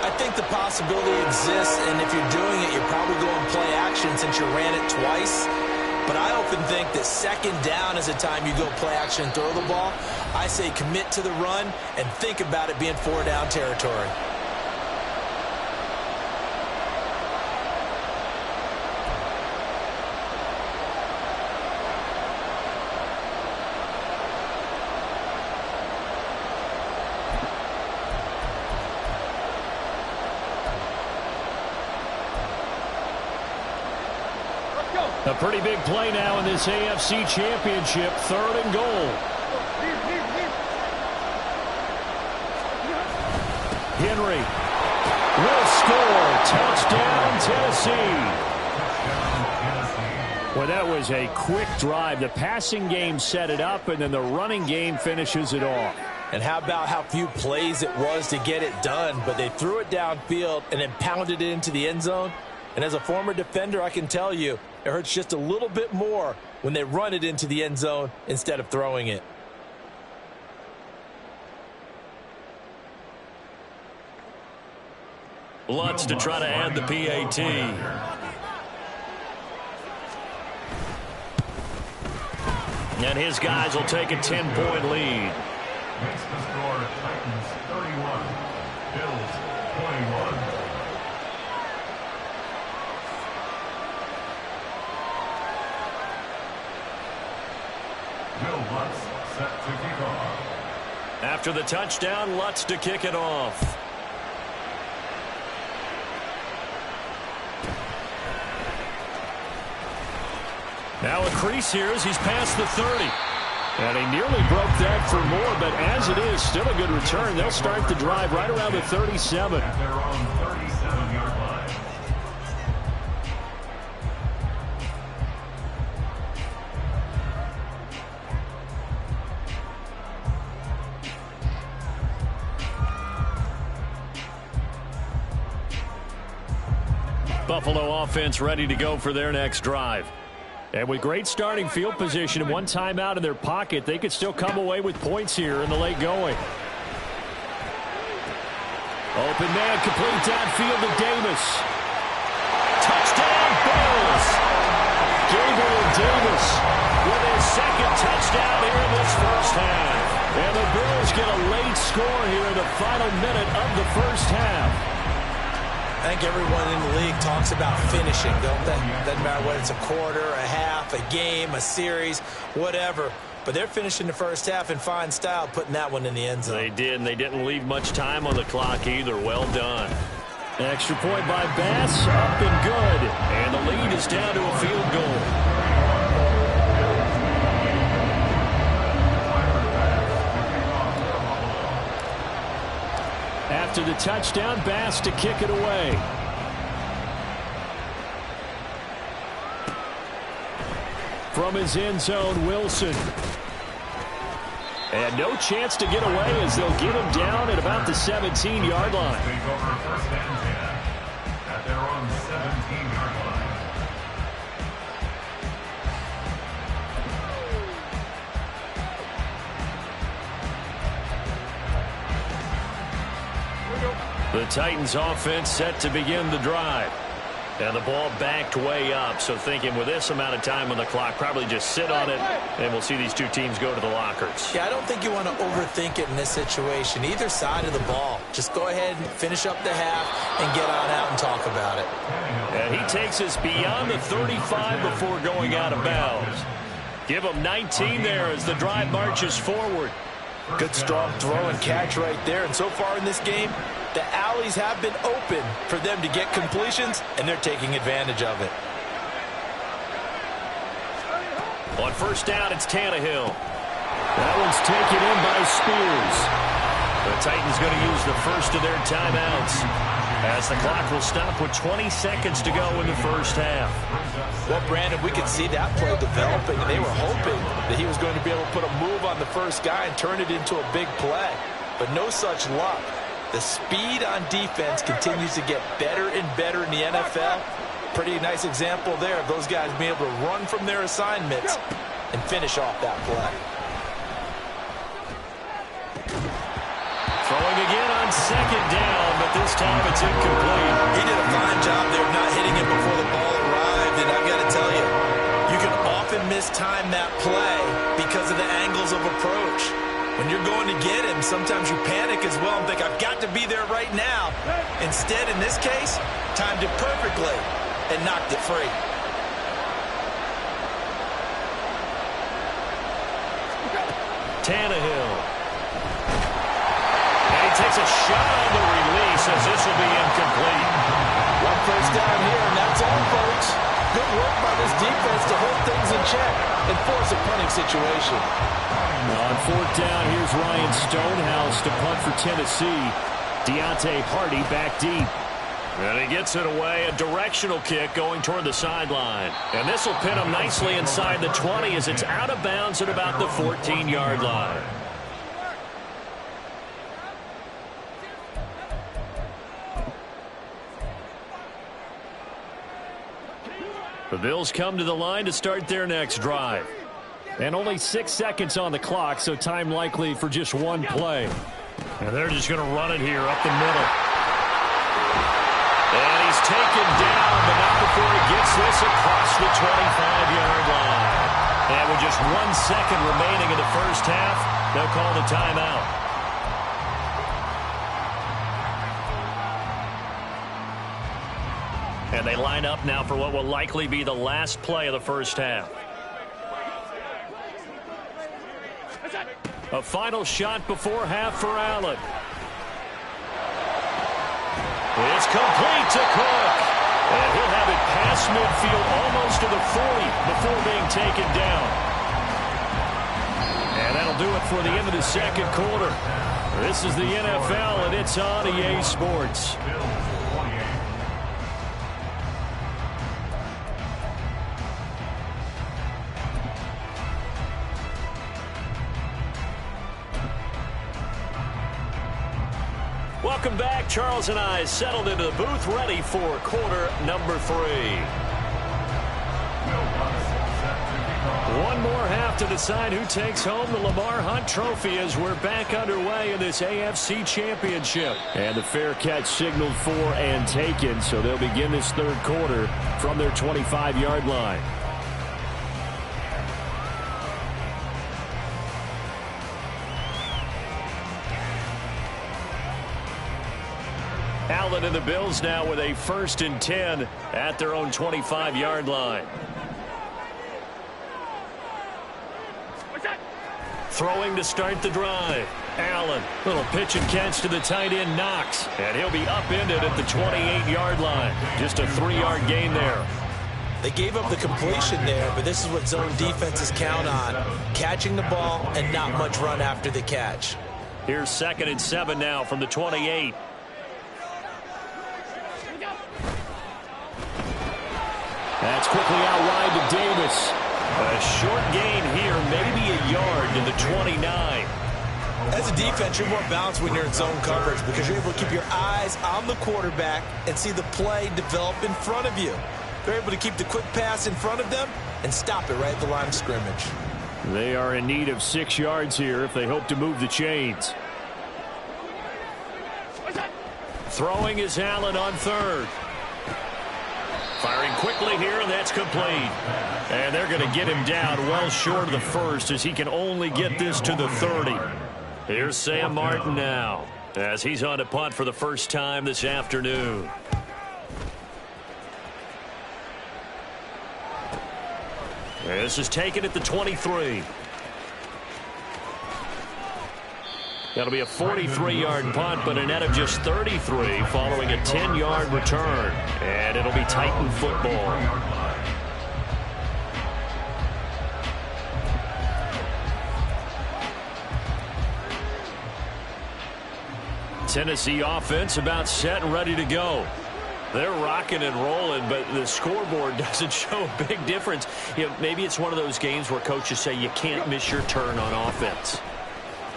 Speaker 7: I think the possibility exists, and if you're doing it, you're probably going play action since you ran it twice. But I often think that second down is a time you go play action and throw the ball. I say commit to the run and think about it being 4-down territory.
Speaker 6: A pretty big play now in this AFC Championship, 3rd and goal. Henry will score. Touchdown, Tennessee. Well, that was a quick drive. The passing game set it up, and then the running game finishes it off.
Speaker 7: And how about how few plays it was to get it done, but they threw it downfield and then pounded it into the end zone. And as a former defender, I can tell you, it hurts just a little bit more when they run it into the end zone instead of throwing it.
Speaker 6: Lutz to try to add the PAT. And his guys will take a 10-point lead.
Speaker 8: Makes the score Titans 31, Bills 21. Will Lutz set to kick off.
Speaker 6: After the touchdown, Lutz to kick it off. Now a crease here as he's past the 30. And he nearly broke that for more, but as it is, still a good return. They'll start the drive right around the 37.
Speaker 8: At their own 37-yard line.
Speaker 6: Buffalo offense ready to go for their next drive. And with great starting field position and one timeout in their pocket, they could still come away with points here in the late going. Open man, complete downfield to Davis. Touchdown, Bills! Gabriel Davis with his second touchdown here in this first half. And the Bills get a late score here in the final minute of the first half.
Speaker 7: I think everyone in the league talks about finishing, don't they? Doesn't matter whether it's a quarter, a half, a game, a series, whatever. But they're finishing the first half in fine style, putting that one in the end zone.
Speaker 6: They did, and they didn't leave much time on the clock either. Well done. Extra point by Bass, up and good. And the lead is down to a field goal. After the touchdown, Bass to kick it away. From his end zone, Wilson. And no chance to get away as they'll get him down at about the 17-yard line.
Speaker 8: Take over first and 10 at their own 17-yard line.
Speaker 6: The Titans offense set to begin the drive. And the ball backed way up, so thinking with this amount of time on the clock, probably just sit on it, and we'll see these two teams go to the lockers.
Speaker 7: Yeah, I don't think you want to overthink it in this situation. Either side of the ball. Just go ahead and finish up the half and get on out and talk about it.
Speaker 6: And he takes us beyond the 35 before going out of bounds. Give them 19 there as the drive marches forward.
Speaker 7: Good strong throw and catch right there. And so far in this game, the alleys have been open for them to get completions, and they're taking advantage of it.
Speaker 6: On first down, it's Tannehill. That one's taken in by Spears. The Titans going to use the first of their timeouts as the clock will stop with 20 seconds to go in the first half.
Speaker 7: Well, Brandon, we could see that play developing, and they were hoping that he was going to be able to put a move on the first guy and turn it into a big play. But no such luck. The speed on defense continues to get better and better in the NFL. Pretty nice example there of those guys being able to run from their assignments and finish off that play.
Speaker 6: Throwing again on second down, but this time it's incomplete.
Speaker 7: He did a fine job there of not hitting it before the ball arrived, and I've got to tell you, you can often mistime that play because of the angles of approach. When you're going to get him, sometimes you panic as well and think, I've got to be there right now. Instead, in this case, timed it perfectly and knocked it free.
Speaker 6: Tannehill. And he takes a shot on the release as this will be incomplete.
Speaker 7: One first down here, and that's all, folks. Good work by this defense to hold things in check and force a punting situation.
Speaker 6: On fourth down, here's Ryan Stonehouse to punt for Tennessee. Deontay Hardy back deep. And he gets it away, a directional kick going toward the sideline. And this will pin him nicely inside the 20 as it's out of bounds at about the 14-yard line. The Bills come to the line to start their next drive. And only 6 seconds on the clock, so time likely for just one play. And they're just going to run it here up the middle. And he's taken down, but not before he gets this across the 25-yard line. And with just 1 second remaining in the first half, they'll call the timeout. And they line up now for what will likely be the last play of the first half. A final shot before half for Allen. It's complete to Cook. And he'll have it past midfield almost to the 40 before being taken down. And that'll do it for the end of the second quarter. This is the NFL, and it's on EA Sports. Welcome back. Charles and I settled into the booth ready for quarter number 3. One more half to decide who takes home the Lamar Hunt Trophy as we're back underway in this AFC Championship. And the fair catch signaled for and taken, so they'll begin this third quarter from their 25-yard line. Allen and the Bills now with a 1st and 10 at their own 25-yard line. Throwing to start the drive. Allen, little pitch and catch to the tight end Knox, and he'll be upended at the 28-yard line. Just a 3-yard gain there.
Speaker 7: They gave up the completion there, but this is what zone defenses count on. Catching the ball and not much run after the catch.
Speaker 6: Here's 2nd and 7 now from the 28. That's quickly out wide to Davis. A short gain here, maybe a yard to the 29.
Speaker 7: As a defense, you're more balanced when you're in zone coverage because you're able to keep your eyes on the quarterback and see the play develop in front of you. They're able to keep the quick pass in front of them and stop it right at the line of scrimmage.
Speaker 6: They are in need of 6 yards here if they hope to move the chains. Throwing is Allen on 3rd. Firing quickly here, and that's complete. And they're going to get him down well short of the 1st as he can only get this to the 30. Here's Sam Martin now as he's on to punt for the first time this afternoon. This is taken at the 23. That'll be a 43-yard punt, but a net of just 33 following a 10-yard return. And it'll be Titan football. Tennessee offense about set and ready to go. They're rocking and rolling, but the scoreboard doesn't show a big difference. You know, maybe it's one of those games where coaches say you can't miss your turn on offense.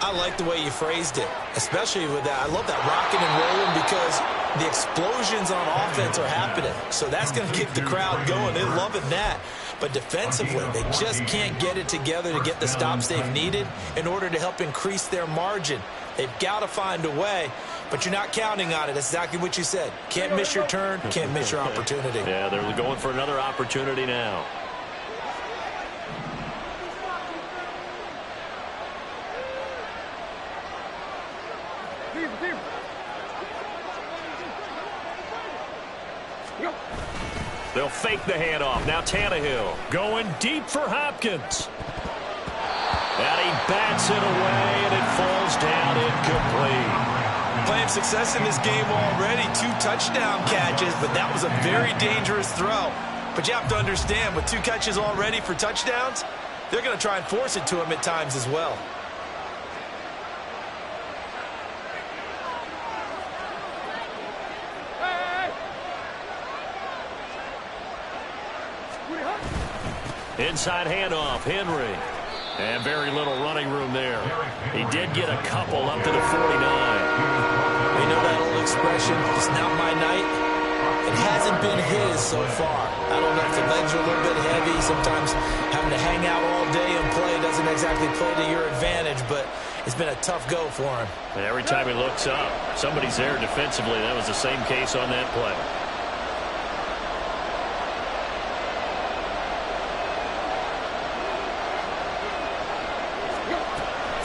Speaker 7: I like the way you phrased it, especially with that. I love that rocking and rolling because the explosions on offense are happening. So that's going to get the crowd going. They're loving that. But defensively, they just can't get it together to get the stops they've needed in order to help increase their margin. They've got to find a way, but you're not counting on it. That's exactly what you said. Can't miss your turn, can't miss your opportunity.
Speaker 6: Yeah, they're going for another opportunity now. They'll fake the handoff. Now Tannehill going deep for Hopkins. And he bats it away, and it falls down incomplete.
Speaker 7: Playing success in this game already. 2 touchdown catches, but that was a very dangerous throw. But you have to understand, with 2 catches already for touchdowns, they're going to try and force it to him at times as well.
Speaker 6: Inside handoff, Henry. And very little running room there. He did get a couple up to the 49.
Speaker 7: You know that old expression, it's not my night. It hasn't been his so far. I don't know if the legs are a little bit heavy. Sometimes having to hang out all day and play doesn't exactly play to your advantage, but it's been a tough go for him.
Speaker 6: And every time he looks up, somebody's there defensively. That was the same case on that play.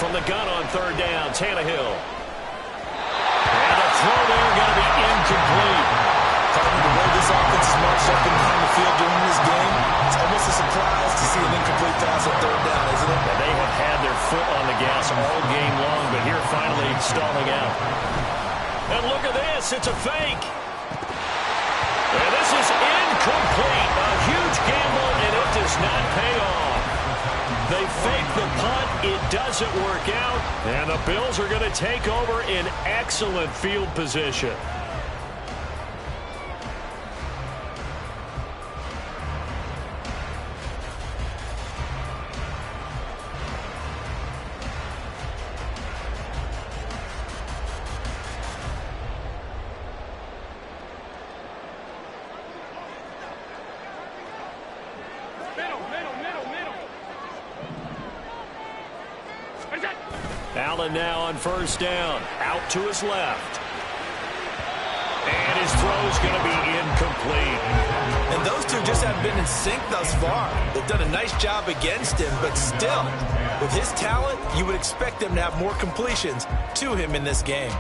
Speaker 6: From the gun on 3rd down, Tannehill. And the throw there going to be incomplete.
Speaker 7: Probably the way this offense is marched up and behind the field during this game, it's almost a surprise to see an incomplete pass on 3rd down, isn't it?
Speaker 6: And they have had their foot on the gas all game long, but here finally stalling out. And look at this, it's a fake. And this is incomplete. A huge gamble, and it does not pay off. They fake the punt. It doesn't work out. And the Bills are going to take over in excellent field position. Allen now on 1st down. Out to his left. And his throw's going to be incomplete.
Speaker 7: And those two just haven't been in sync thus far. They've done a nice job against him, but still, with his talent, you would expect them to have more completions to him in this game.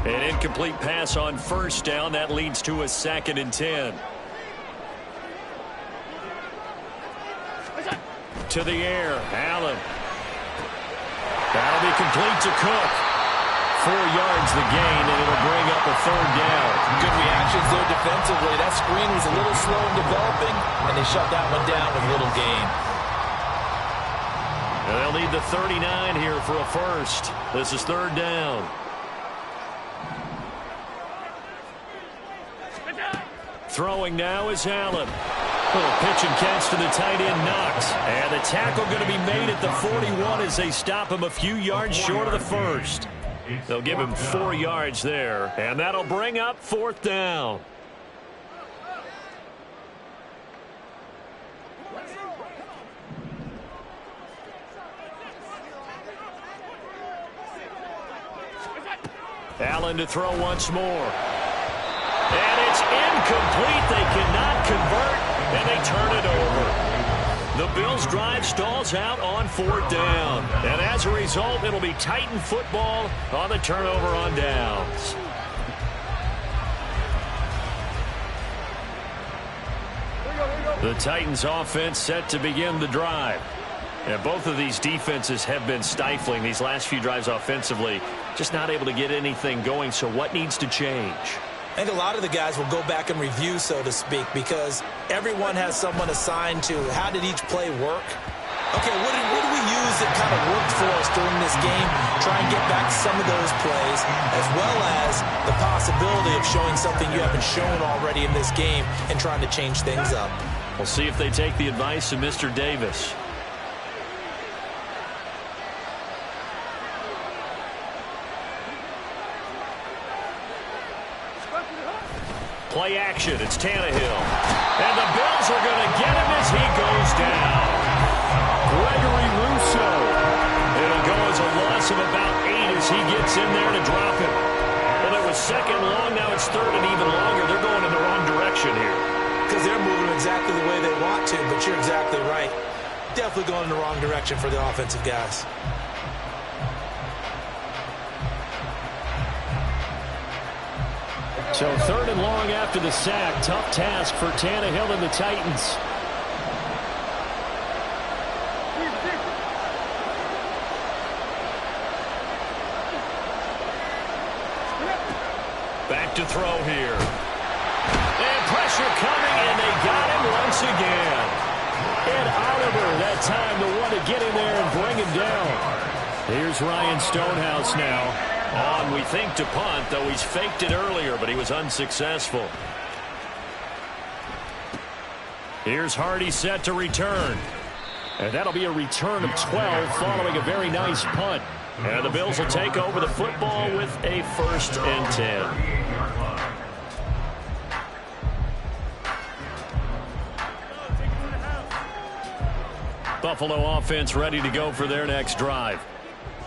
Speaker 6: An incomplete pass on 1st down. That leads to a 2nd and 10. To the air, Allen. That'll be complete to Cook. 4 yards the gain, and it'll bring up a 3rd down.
Speaker 7: Good reactions there defensively. That screen was a little slow in developing, and they shut that one down with little gain.
Speaker 6: And they'll need the 39 here for a first. This is 3rd down. Throwing now is Allen. Little pitch and catch to the tight end, Knox. And the tackle going to be made at the 41 as they stop him a few yards short of the 1st. They'll give him 4 yards there, and that'll bring up 4th down. Allen to throw once more. And it's incomplete. They cannot convert, and they turn it over. The Bills Bills drive stalls out on 4th down. And as a result, it'll be Titan football on the turnover on downs. The Titans offense set to begin the drive. And both of these defenses have been stifling these last few drives offensively. Just not able to get anything going. So what needs to change?
Speaker 7: I think a lot of the guys will go back and review, so to speak, because everyone has someone assigned to how did each play work. Okay, what do we use that kind of worked for us during this game? Try and get back to some of those plays, as well as the possibility of showing something you haven't shown already in this game and trying to change things up.
Speaker 6: We'll see if they take the advice of Mr. Davis. Play action. It's Tannehill. And the Bills are going to get him as he goes down. Gregory Rousseau. It'll go as a loss of about 8 as he gets in there to drop him. Well, it was second long. Now it's third and even longer. They're going in the wrong direction here.
Speaker 7: Because they're moving exactly the way they want to, but you're exactly right. Definitely going in the wrong direction for the offensive guys.
Speaker 6: So third and long after the sack. Tough task for Tannehill and the Titans. Back to throw here. And pressure coming, and they got him once again. Ed Oliver, that time the one to get in there and bring him down. Here's Ryan Stonehouse now. On, we think, to punt, though he's faked it earlier, but he was unsuccessful. Here's Hardy set to return. And that'll be a return of 12 following a very nice punt. And the Bills will take over the football with a 1st and 10. Buffalo offense ready to go for their next drive.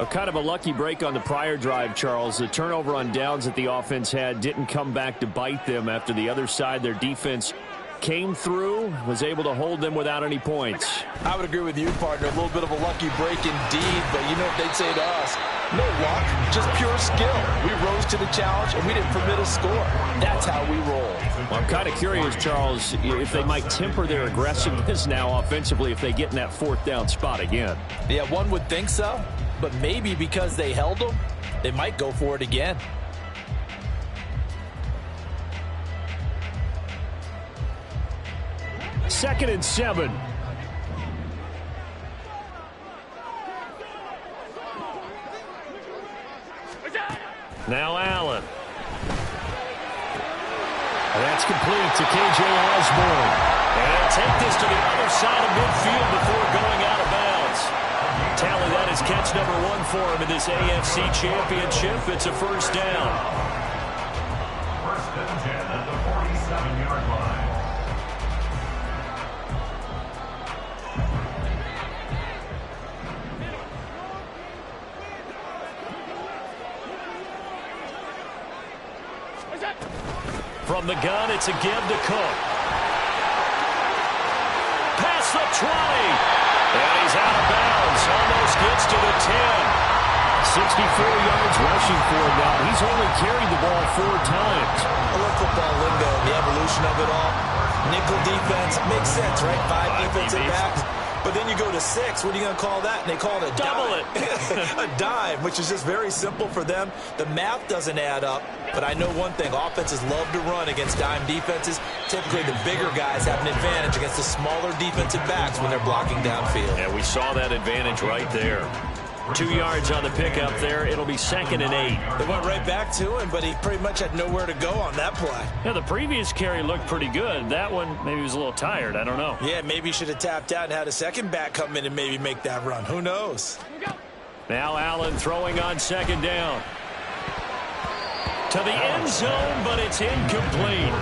Speaker 6: A kind of a lucky break on the prior drive, Charles. The turnover on downs that the offense had didn't come back to bite them after the other side. Their defense came through, was able to hold them without any points.
Speaker 7: I would agree with you, partner. A little bit of a lucky break indeed, but you know what they'd say to us? No luck, just pure skill. We rose to the challenge, and we didn't permit a score. That's how we roll.
Speaker 6: Well, I'm kind of curious, Charles, if they might temper their aggressiveness now offensively if they get in that 4th down spot again.
Speaker 7: Yeah, one would think so. But maybe because they held them, they might go for it again.
Speaker 6: Second and 7. Now Allen. That's complete to K.J. Osborne. And take this to the other side of midfield before going out of bounds. Tally, that is catch number 1 for him in this AFC Championship. It's a 1st down.
Speaker 8: 1st and 10 at the 47-yard line.
Speaker 6: From the gun, it's a give to Cook. Past the 20. And he's out of bounds. Almost gets to the 10. 64 yards rushing for him now. He's only carried the ball 4 times.
Speaker 7: I love football lingo, the evolution of it all. Nickel defense makes sense, right? 5 defensive backs. But then you go to 6. What are you going to call that? And they call it a
Speaker 6: double
Speaker 7: dime. A dime, which is just very simple for them. The math doesn't add up. But I know one thing. Offenses love to run against dime defenses. Typically, the bigger guys have an advantage against the smaller defensive backs when they're blocking downfield.
Speaker 6: Yeah, we saw that advantage right there. 2 yards on the pickup there. It'll be 2nd and 8.
Speaker 7: They went right back to him, but he pretty much had nowhere to go on that play.
Speaker 6: Yeah, the previous carry looked pretty good. That one, maybe he was a little tired. I don't know.
Speaker 7: Yeah, maybe he should have tapped out and had a second back come in and maybe make that run. Who knows?
Speaker 6: Now Allen throwing on 2nd down. To the end zone, but it's incomplete.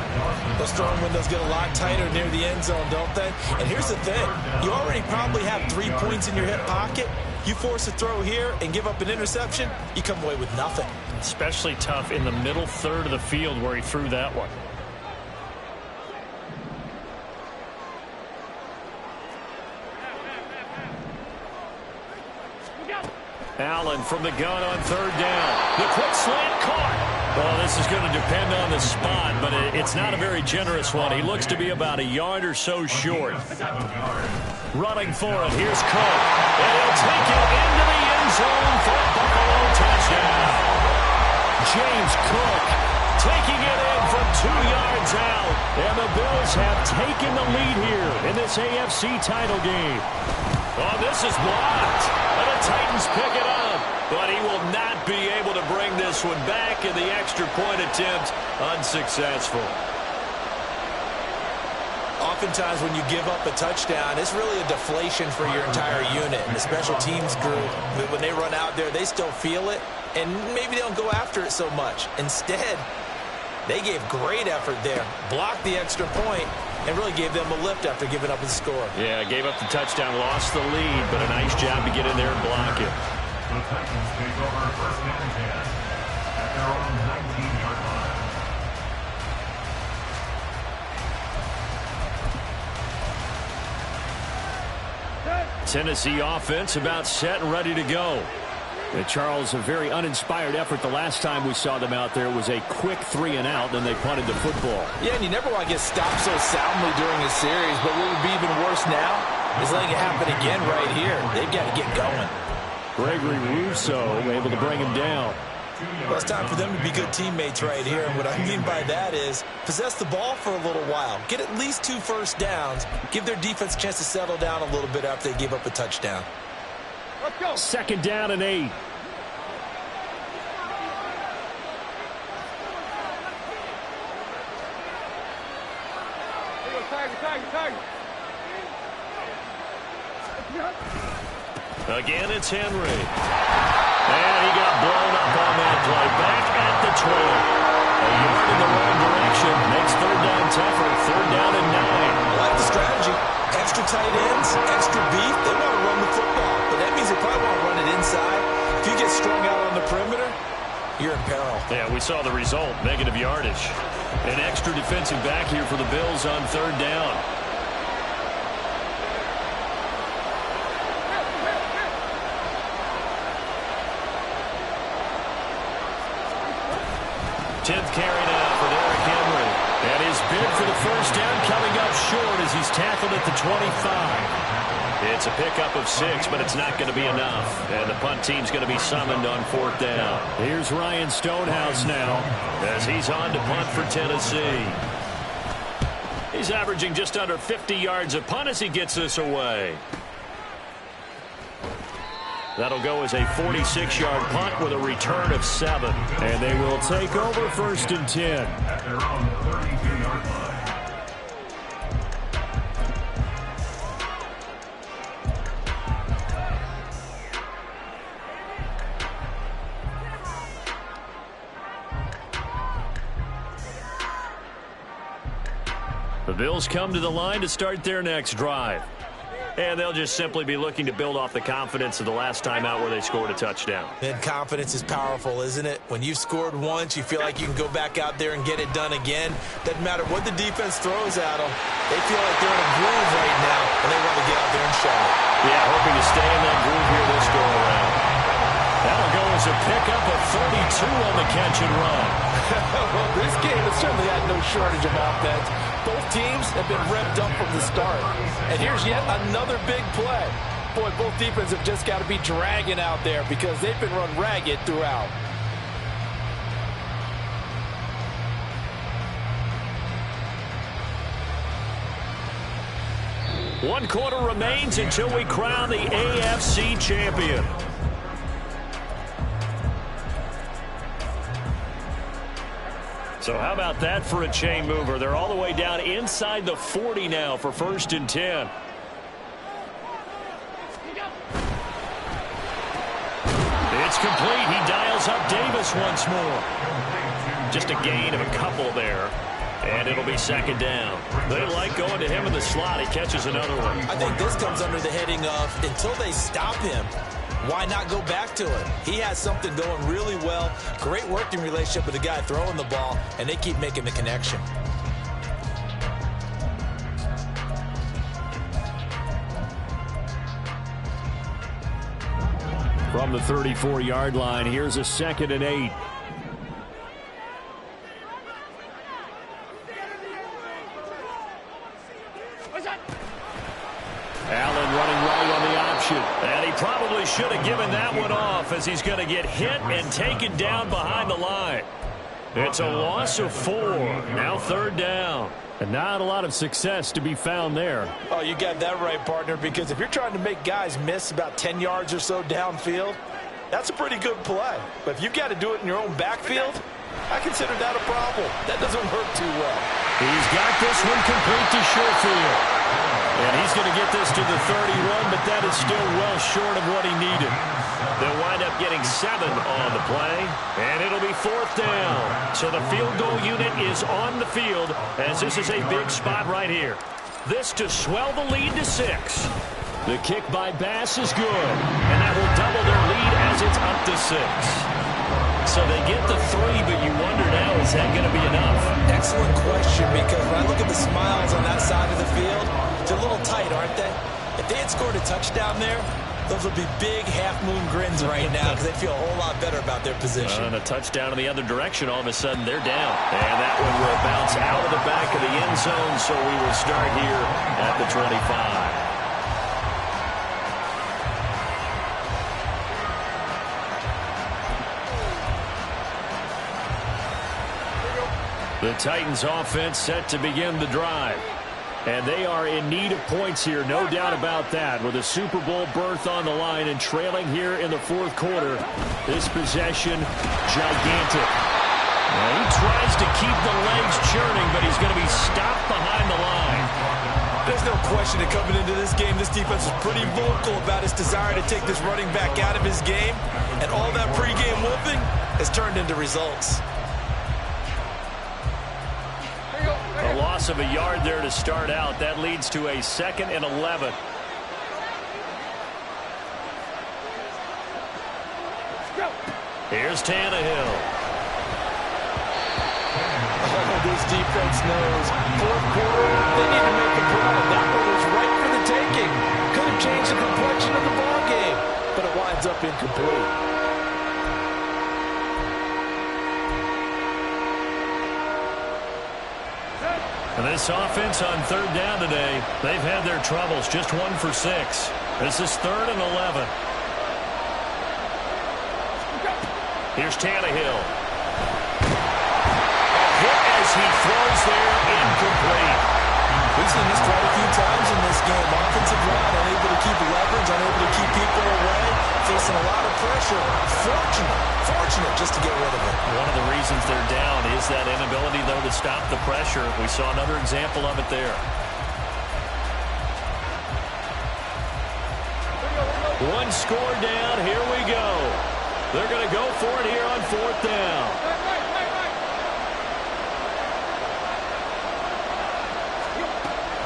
Speaker 7: Those throwing windows get a lot tighter near the end zone, don't they? And here's the thing. You already probably have 3 points in your hip pocket. You force a throw here and give up an interception, you come away with nothing.
Speaker 6: Especially tough in the middle third of the field where he threw that one. Allen from the gun on third down. The quick slant caught. Well, this is going to depend on the spot, but it's not a very generous one. He looks to be about a yard or so short. Running for it. Here's Cook. And he'll take it into the end zone for a Buffalo touchdown. James Cook taking it in from 2 yards out. And the Bills have taken the lead here in this AFC title game. Oh, this is blocked. And the Titans pick it up. But he will not be able to bring this one back, and the extra point attempt unsuccessful.
Speaker 7: Oftentimes when you give up a touchdown, it's really a deflation for your entire unit. And the special teams group, when they run out there, they still feel it, and maybe they don't go after it so much. Instead, they gave great effort there, blocked the extra point, and really gave them a lift after giving up the score.
Speaker 6: Yeah, gave up the touchdown, lost the lead, but a nice job to get in there and block it.
Speaker 8: The Titans take over first and 10 at their own 19-yard line.
Speaker 6: Tennessee offense about set and ready to go. And Charles, a very uninspired effort the last time we saw them out there was a quick 3-and-out, then they punted the football.
Speaker 7: Yeah, and you never want to get stopped so soundly during a series, but what would be even worse now is letting it happen again right here. They've got to get going.
Speaker 6: Gregory Rousseau able to bring him down.
Speaker 7: Well, it's time for them to be good teammates right here. And what I mean by that is possess the ball for a little while. Get at least 2 first downs. Give their defense a chance to settle down a little bit after they give up a touchdown.
Speaker 6: Let's go. 2nd down and 8. Again, it's Henry. And he got blown up on that play. Back at the 20. A yard in the wrong direction. Makes 3rd down tougher. 3rd down and 9.
Speaker 7: I like the strategy. Extra tight ends, extra beef. They want to run the football. But that means they probably want to run it inside. If you get strung out on the perimeter, you're in peril.
Speaker 6: Yeah, we saw the result. Negative yardage. An extra defensive back here for the Bills on 3rd down. Tenth carry now for Derrick Henry. And his bid for the first down coming up short as he's tackled at the 25. It's a pickup of 6, but it's not going to be enough. And the punt team's going to be summoned on 4th down. Here's Ryan Stonehouse now as he's on to punt for Tennessee. He's averaging just under 50 yards a punt as he gets this away. That'll go as a 46-yard punt with a return of 7. And they will take over 1st and 10.
Speaker 8: At their own 32-yard line.
Speaker 6: The Bills come to the line to start their next drive. And they'll just simply be looking to build off the confidence of the last time out where they scored a touchdown.
Speaker 7: And confidence is powerful, isn't it? When you've scored once, you feel like you can go back out there and get it done again. Doesn't matter what the defense throws at them. They feel like they're in a groove right now, and they want to get out there and show it.
Speaker 6: Yeah, hoping to stay in that groove here this go-around. That'll go as a pickup of 32 on the catch and run.
Speaker 9: Well, this game has certainly had no shortage of offense. Both teams have been revved up from the start. And here's yet another big play. Boy, both defenses have just got to be dragging out there because they've been run ragged throughout.
Speaker 6: One quarter remains until we crown the AFC champion. So how about that for a chain mover? They're all the way down inside the 40 now for 1st and 10. It's complete. He dials up Davis once more. Just a gain of a couple there. And it'll be 2nd down. They like going to him in the slot. He catches another one.
Speaker 7: I think this comes under the heading of until they stop him, why not go back to it? He has something going really well. Great working relationship with the guy throwing the ball, and they keep making the connection.
Speaker 6: From the 34-yard line, here's a 2nd and 8. Allen running right on the option. And he probably should have given that one off, as he's going to get hit and taken down behind the line. It's a loss of 4. Now 3rd down. And not a lot of success to be found there.
Speaker 9: Oh, you got that right, partner, because if you're trying to make guys miss about 10 yards or so downfield, that's a pretty good play. But if you've got to do it in your own backfield, I consider that a problem. That doesn't work too well.
Speaker 6: He's got this one complete to Sherfield. And he's going to get this to the 31, but that is still well short of what he needed. They'll wind up getting 7 on the play, and it'll be 4th down. So the field goal unit is on the field, as this is a big spot right here. This to swell the lead to 6. The kick by Bass is good, and that will double their lead as it's up to 6. So they get the 3, but you wonder now, is that going to be enough?
Speaker 7: Excellent question, because when I look at the smiles on that side of the field, they're a little tight, aren't they? If they had scored a touchdown there, those would be big half-moon grins right now, because they feel a whole lot better about their position.
Speaker 6: And a touchdown in the other direction, all of a sudden they're down. And that one will bounce out of the back of the end zone, so we will start here at the 25. The Titans offense set to begin the drive. And they are in need of points here, no doubt about that, with a Super Bowl berth on the line and trailing here in the 4th quarter. This possession, gigantic. And he tries to keep the legs churning, but he's going to be stopped behind the line.
Speaker 7: There's no question that coming into this game, this defense is pretty vocal about its desire to take this running back out of his game. And all that pregame whooping has turned into results.
Speaker 6: A loss of a yard there to start out. That leads to a 2nd and 11. Here's Tannehill.
Speaker 9: This defense knows 4th quarter, they need to make a play. That one was right for the taking. Could have changed the complexion of the ball game, but it winds up incomplete.
Speaker 6: And this offense on 3rd down today, they've had their troubles. Just 1 for 6. This is 3rd and 11. Here's Tannehill. A hit as he throws there, incomplete.
Speaker 7: We've seen this quite a few times in this game. Offensive line unable to keep leverage, unable to keep people away, facing a lot of pressure. Fortunate just to get rid of it.
Speaker 6: One of the reasons they're down is that inability, though, to stop the pressure. We saw another example of it there. One score down. Here we go. They're going to go for it here on 4th down.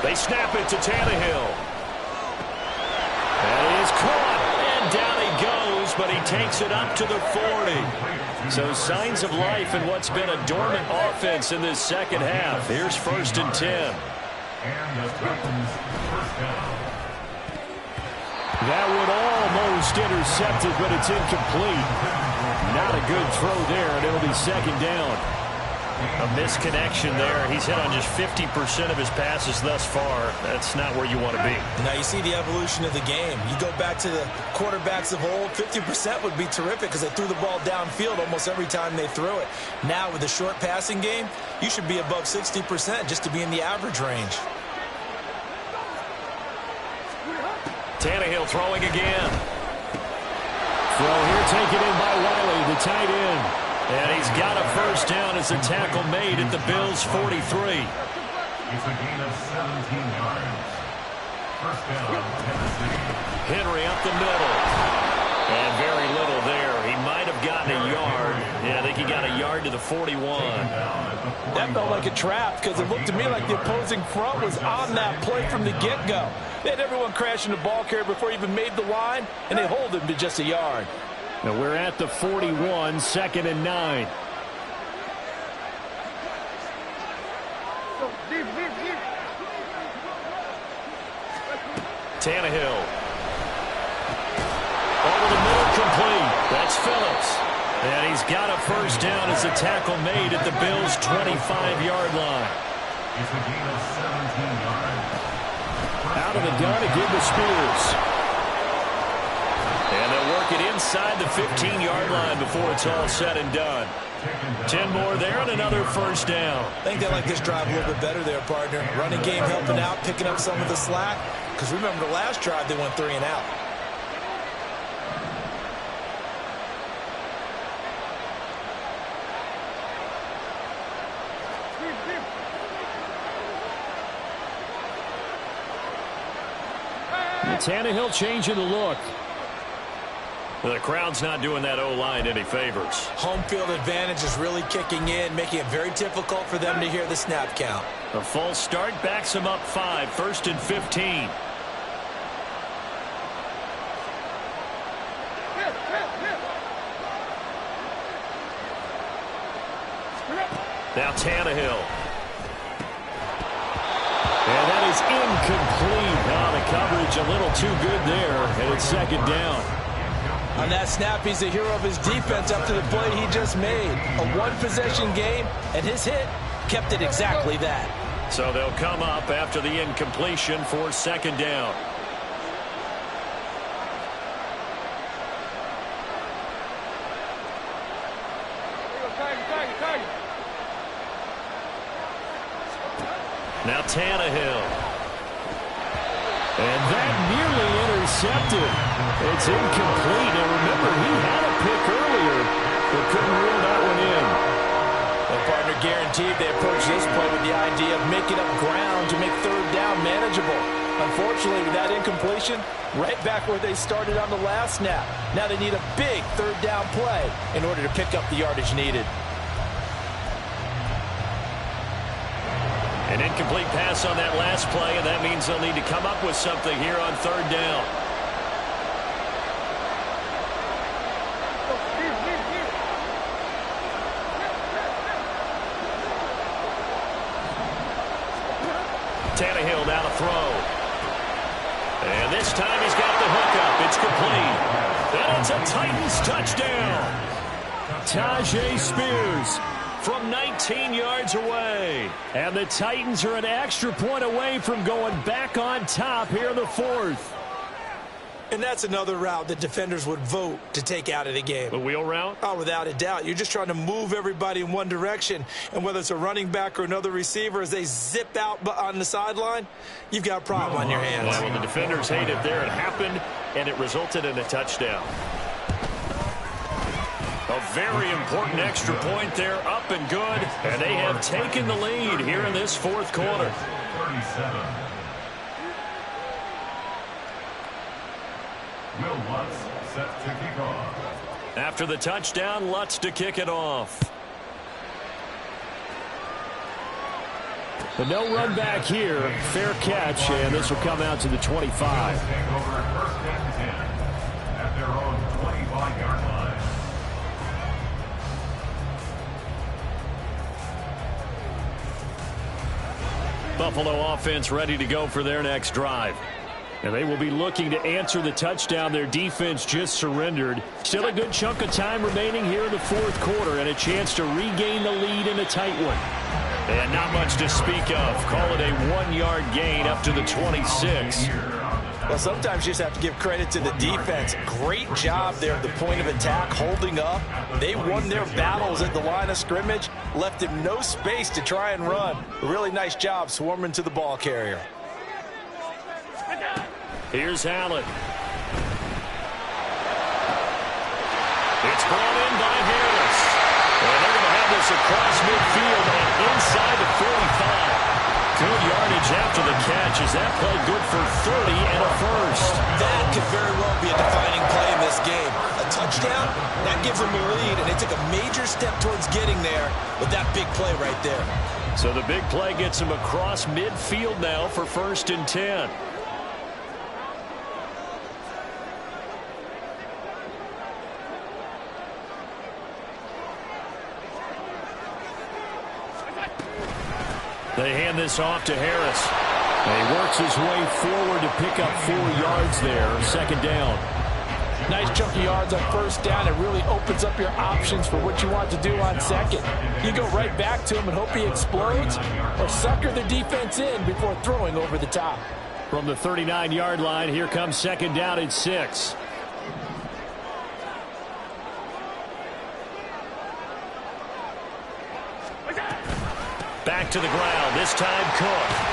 Speaker 6: They snap it to Tannehill. And he is caught. And down he goes, but he takes it up to the 40. So signs of life in what's been a dormant offense in this 2nd half. Here's 1st and 10.
Speaker 8: And the Titans first down.
Speaker 6: That would almost intercepted, but it's incomplete. Not a good throw there, and it'll be 2nd down. A misconnection there. He's hit on just 50% of his passes thus far. That's not where you want to be.
Speaker 7: Now you see the evolution of the game. You go back to the quarterbacks of old, 50% would be terrific because they threw the ball downfield almost every time they threw it. Now with the short passing game, you should be above 60% just to be in the average range.
Speaker 6: Tannehill throwing again. Throw here taken in by Wiley, the tight end. And he's got a 1st down as a tackle made at the Bills' 43.
Speaker 8: It's a gain of 17 yards. First down, Tennessee.
Speaker 6: Henry up the middle. And very little there. He might have gotten a yard. Yeah, I think he got a yard to the 41.
Speaker 9: That felt like a trap because it looked to me like the opposing front was on that play from the get-go. They had everyone crashing the ball carrier before he even made the line, and they hold him to just a yard.
Speaker 6: Now we're at the 41, 2nd and 9. Tannehill. Over the middle, complete. Phillips. And he's got a first down as a tackle made at the Bills' 25-yard line.
Speaker 8: It's a gain of 17 yards.
Speaker 6: Out of the gun again to Spears. And they'll work it inside the 15-yard line before it's all said and done. 10 more there and another first down.
Speaker 7: I think they like this drive a little bit better there, partner. Running game helping out, picking up some of the slack. Because remember the last drive, they went 3 and out.
Speaker 6: Tannehill changing the look. The crowd's not doing that O-line any favors.
Speaker 7: Home field advantage is really kicking in, making it very difficult for them to hear the snap count.
Speaker 6: A false start backs them up 5, 1st and 15. Now Tannehill. And that is incomplete. Oh, the coverage a little too good there, and it's second down.
Speaker 7: On that snap, he's a hero of his defense up to the play he just made. A one-possession game, and his hit kept it exactly that.
Speaker 6: So they'll come up after the incompletion for second down. Now Tannehill. And that nearly intercepted. It's incomplete. And remember, he had a pick earlier, but couldn't reel that one in.
Speaker 7: The partner guaranteed they approached this play with the idea of making up ground to make third down manageable. Unfortunately, with that incompletion, right back where they started on the last snap. Now they need a big third down play in order to pick up the yardage needed.
Speaker 6: An incomplete pass on that last play, and that means they'll need to come up with something here on third down. Tannehill now to throw. And this time he's got the hook up. It's complete. And it's a Titans touchdown. Tyjae Spears from 19 yards away. And the Titans are an extra point away from going back on top here in the fourth.
Speaker 7: And that's another route that defenders would vote to take out of the game.
Speaker 6: The wheel route?
Speaker 7: Oh, without a doubt. You're just trying to move everybody in one direction. And whether it's a running back or another receiver, as they zip out on the sideline, you've got a problem on your hands.
Speaker 6: Yeah, well, the defenders hate it there. It happened, and it resulted in a touchdown. A very important extra point there, up and good. And they have taken the lead here in this fourth quarter.
Speaker 8: 37. Will Lutz set to kick off.
Speaker 6: After the touchdown, Lutz to kick it off. But no run back here. Fair catch, and this will come out to the 25.
Speaker 8: Take over first and 10 at their own 25-yard line.
Speaker 6: Buffalo offense ready to go for their next drive. And they will be looking to answer the touchdown their defense just surrendered. Still a good chunk of time remaining here in the fourth quarter and a chance to regain the lead in a tight one. And not much to speak of. Call it a 1-yard gain up to the 26.
Speaker 7: Well, sometimes you just have to give credit to the defense. Great job there at the point of attack, holding up. They won their battles at the line of scrimmage, left him no space to try and run. A really nice job swarming to the ball carrier.
Speaker 6: Here's Allen. It's brought in by Harris. And they're going to have this across midfield and inside the 45. Good yardage after the catch. Is that play good for 30 and a first?
Speaker 7: That could very well be a defining play in this game. A touchdown, that gives them a lead, and they took a major step towards getting there with that big play right there.
Speaker 6: So the big play gets them across midfield now for 1st and 10. They hand this off to Harris. And he works his way forward to pick up 4 yards there. Second down.
Speaker 9: Nice chunky yards on first down. It really opens up your options for what you want to do on second. You go right back to him and hope he explodes, or sucker the defense in before throwing over the top.
Speaker 6: From the 39-yard line, here comes second down and 6. Back to the ground, this time Cook.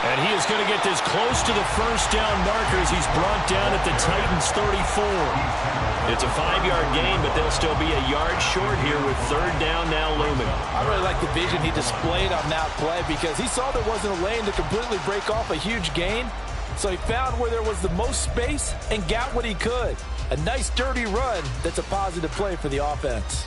Speaker 6: And he is going to get this close to the first down markers. He's brought down at the Titans' 34. It's a 5-yard gain, but they'll still be a yard short here with third down now looming.
Speaker 9: I really like the vision he displayed on that play because he saw there wasn't a lane to completely break off a huge gain. So he found where there was the most space and got what he could. A nice dirty run that's a positive play for the offense.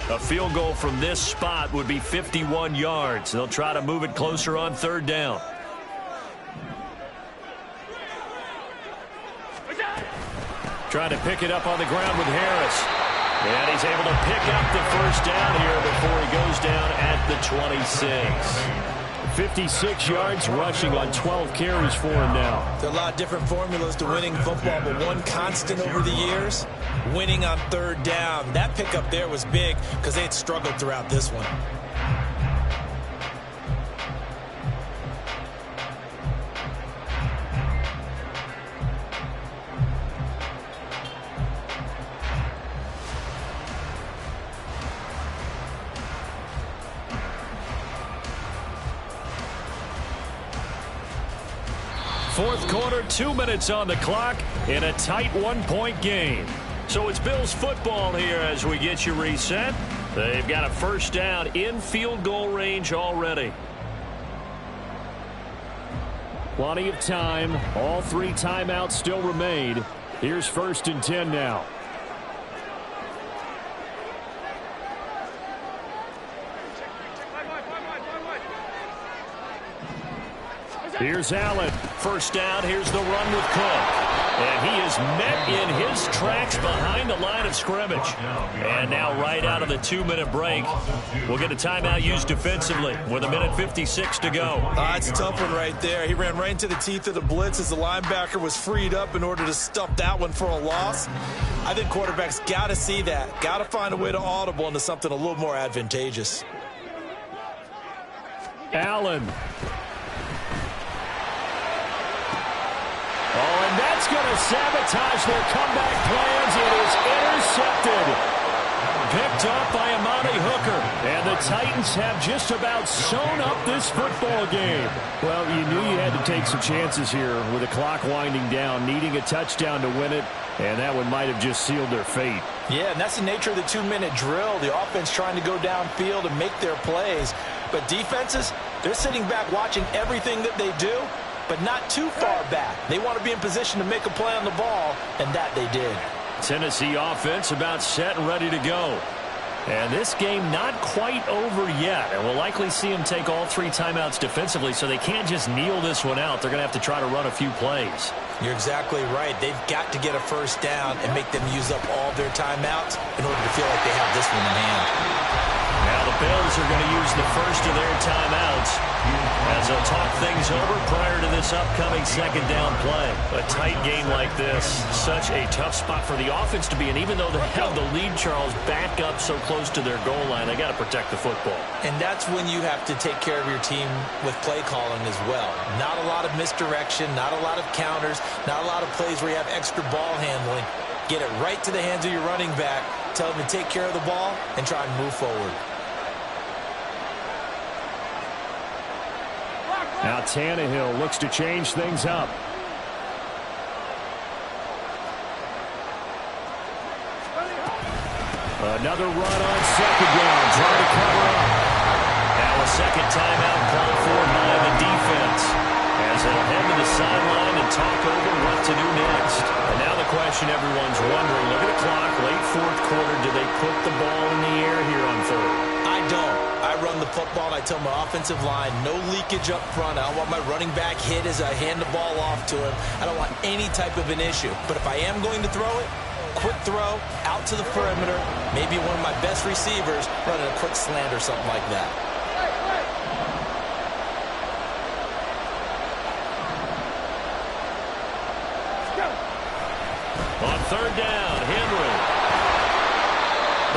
Speaker 6: A field goal from this spot would be 51 yards. They'll try to move it closer on third down. Trying to pick it up on the ground with Harris. And he's able to pick up the first down here before he goes down at the 26. 56 yards rushing on 12 carries for him now.
Speaker 7: There are a lot of different formulas to winning football, but one constant over the years, winning on third down. That pickup there was big because they had struggled throughout this one.
Speaker 6: Fourth quarter, 2 minutes on the clock in a tight one-point game. So it's Bills football here as we get you reset. They've got a first down in field goal range already. Plenty of time. All 3 timeouts still remain. Here's first and 10 now. Here's Allen. First down. Here's the run with Cook. And he is met in his tracks behind the line of scrimmage. And now right out of the 2-minute break, we'll get a timeout used defensively with 1:56 to go.
Speaker 7: It's a tough one right there. He ran right into the teeth of the blitz as the linebacker was freed up in order to stuff that one for a loss. I think quarterbacks got to see that. Got to find a way to audible into something a little more advantageous.
Speaker 6: Allen. Oh, and that's going to sabotage their comeback plans. It is intercepted. Picked up by Amani Hooker. And the Titans have just about sewn up this football game. Well, you knew you had to take some chances here with the clock winding down, needing a touchdown to win it. And that one might have just sealed their fate.
Speaker 9: Yeah, and that's the nature of the 2-minute drill. The offense trying to go downfield and make their plays. But defenses, they're sitting back watching everything that they do, but not too far back. They want to be in position to make a play on the ball, and that they did.
Speaker 6: Tennessee offense about set and ready to go. And this game not quite over yet. And we'll likely see them take all 3 timeouts defensively, so they can't just kneel this one out. They're going to have to try to run a few plays.
Speaker 7: You're exactly right. They've got to get a first down and make them use up all their timeouts in order to feel like they have this one in hand.
Speaker 6: Now the Bills are going to use the first of their timeouts as they'll talk things over prior to this upcoming second down play. A tight game like this, such a tough spot for the offense to be in. Even though they have the lead, Charles, back up so close to their goal line, they got to protect the football.
Speaker 7: And that's when you have to take care of your team with play calling as well. Not a lot of misdirection, not a lot of counters, not a lot of plays where you have extra ball handling. Get it right to the hands of your running back, tell him to take care of the ball, and try and move forward.
Speaker 6: Now Tannehill looks to change things up. Another run on second down, trying to cover up. Now a second timeout called for by the defense as they'll head to the sideline and talk over what to do next. And now the question everyone's wondering, look at the clock, late fourth quarter, do they put the ball in the air here on third?
Speaker 7: I don't. I run the football, and I tell my offensive line, no leakage up front. I don't want my running back hit as I hand the ball off to him. I don't want any type of an issue. But if I am going to throw it, quick throw, out to the perimeter, maybe one of my best receivers running a quick slant or something like that.
Speaker 6: On third down, Henry.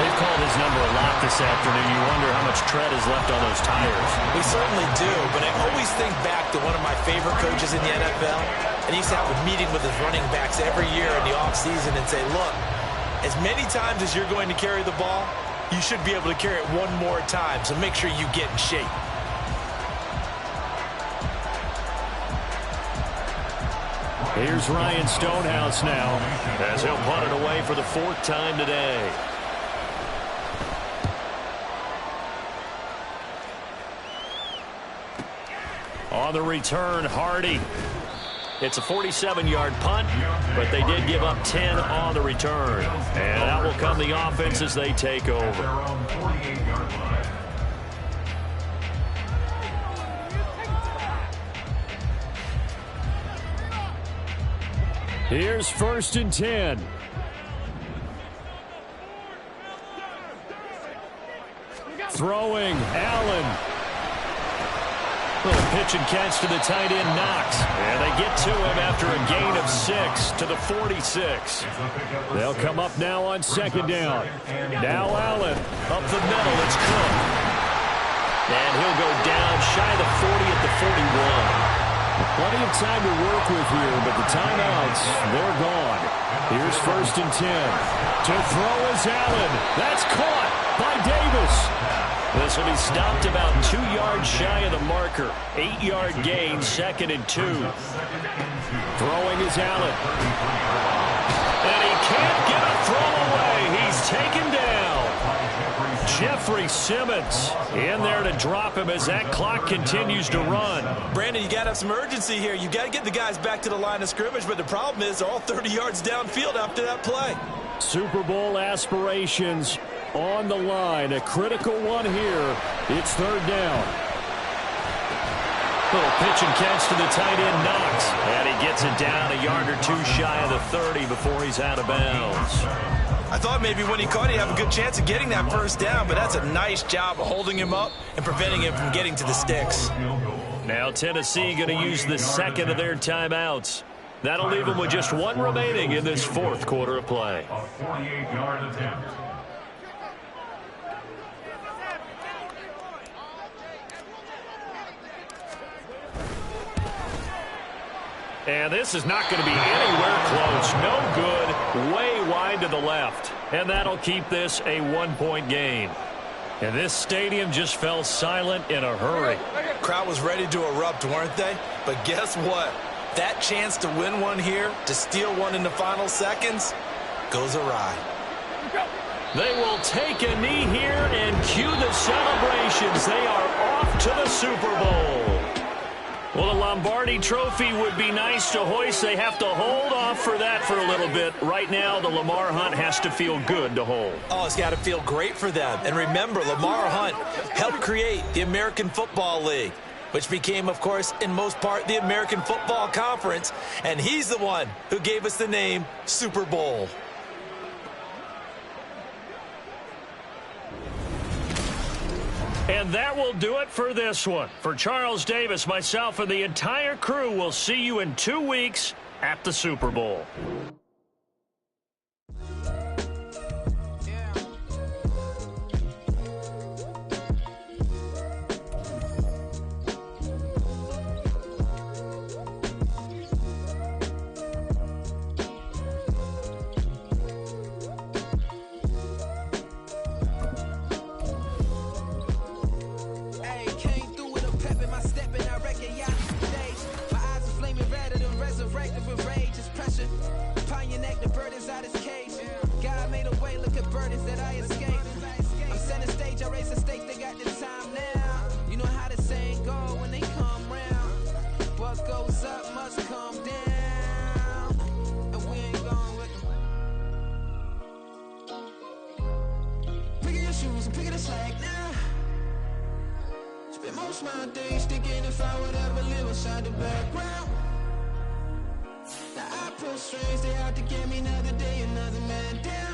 Speaker 6: They've called his number a lot this afternoon. You wonder how much tread is left on those tires.
Speaker 7: We certainly do, but I always think back to one of my favorite coaches in the NFL. And he used to have a meeting with his running backs every year in the offseason and say, look, as many times as you're going to carry the ball, you should be able to carry it one more time, so make sure you get in shape.
Speaker 6: Here's Ryan Stonehouse now, as he'll punt it away for the 4th time today. On the return, Hardy. It's a 47-yard punt, but they did give up 10 on the return. And out will come the offense as they take over. Here's 1st and 10. Throwing, Allen. Little pitch and catch to the tight end, Knox. And they get to him after a gain of 6 to the 46. They'll come up now on 2nd down. Now Allen up the middle. It's Cook. And he'll go down shy of the 40 at the 41. Plenty of time to work with here, but the timeouts, they're gone. Here's 1st and 10. To throw is Allen. That's caught by Davis. This will be stopped about 2 yards shy of the marker. 8-yard gain, 2nd and 2. Throwing is Allen. And he can't get a throw away. He's taken down. Jeffrey Simmons in there to drop him as that clock continues to run.
Speaker 7: Brandon, you got to have some urgency here. You got to get the guys back to the line of scrimmage, but the problem is they're all 30 yards downfield after that play.
Speaker 6: Super Bowl aspirations on the line. A critical one here. It's 3rd down. Little pitch and catch to the tight end, Knox. And he gets it down a yard or 2 shy of the 30 before he's out of bounds.
Speaker 7: I thought maybe when he caught it, he'd have a good chance of getting that 1st down, but that's a nice job of holding him up and preventing him from getting to the sticks.
Speaker 6: Now Tennessee going to use the 2nd of their timeouts. That'll leave them with just 1 remaining in this 4th quarter of play.
Speaker 8: A 48-yard attempt.
Speaker 6: And this is not going to be anywhere close. No good. Way wide to the left. And that'll keep this a 1-point game. And this stadium just fell silent in a hurry.
Speaker 7: Crowd was ready to erupt, weren't they? But guess what? That chance to win one here, to steal one in the final seconds, goes awry.
Speaker 6: They will take a knee here and cue the celebrations. They are off to the Super Bowl. Well, a Lombardi trophy would be nice to hoist. They have to hold off for that for a little bit. Right now, the Lamar Hunt has to feel good to hold.
Speaker 7: Oh, it's got to feel great for them. And remember, Lamar Hunt helped create the American Football League, which became, of course, in most part, the American Football Conference. And he's the one who gave us the name Super Bowl.
Speaker 6: And that will do it for this one. For Charles Davis, myself, and the entire crew, will see you in 2 weeks at the Super Bowl.
Speaker 1: Most my days thinking if I would ever live inside the background. Now I pull strings, they out to get me another day, another man down.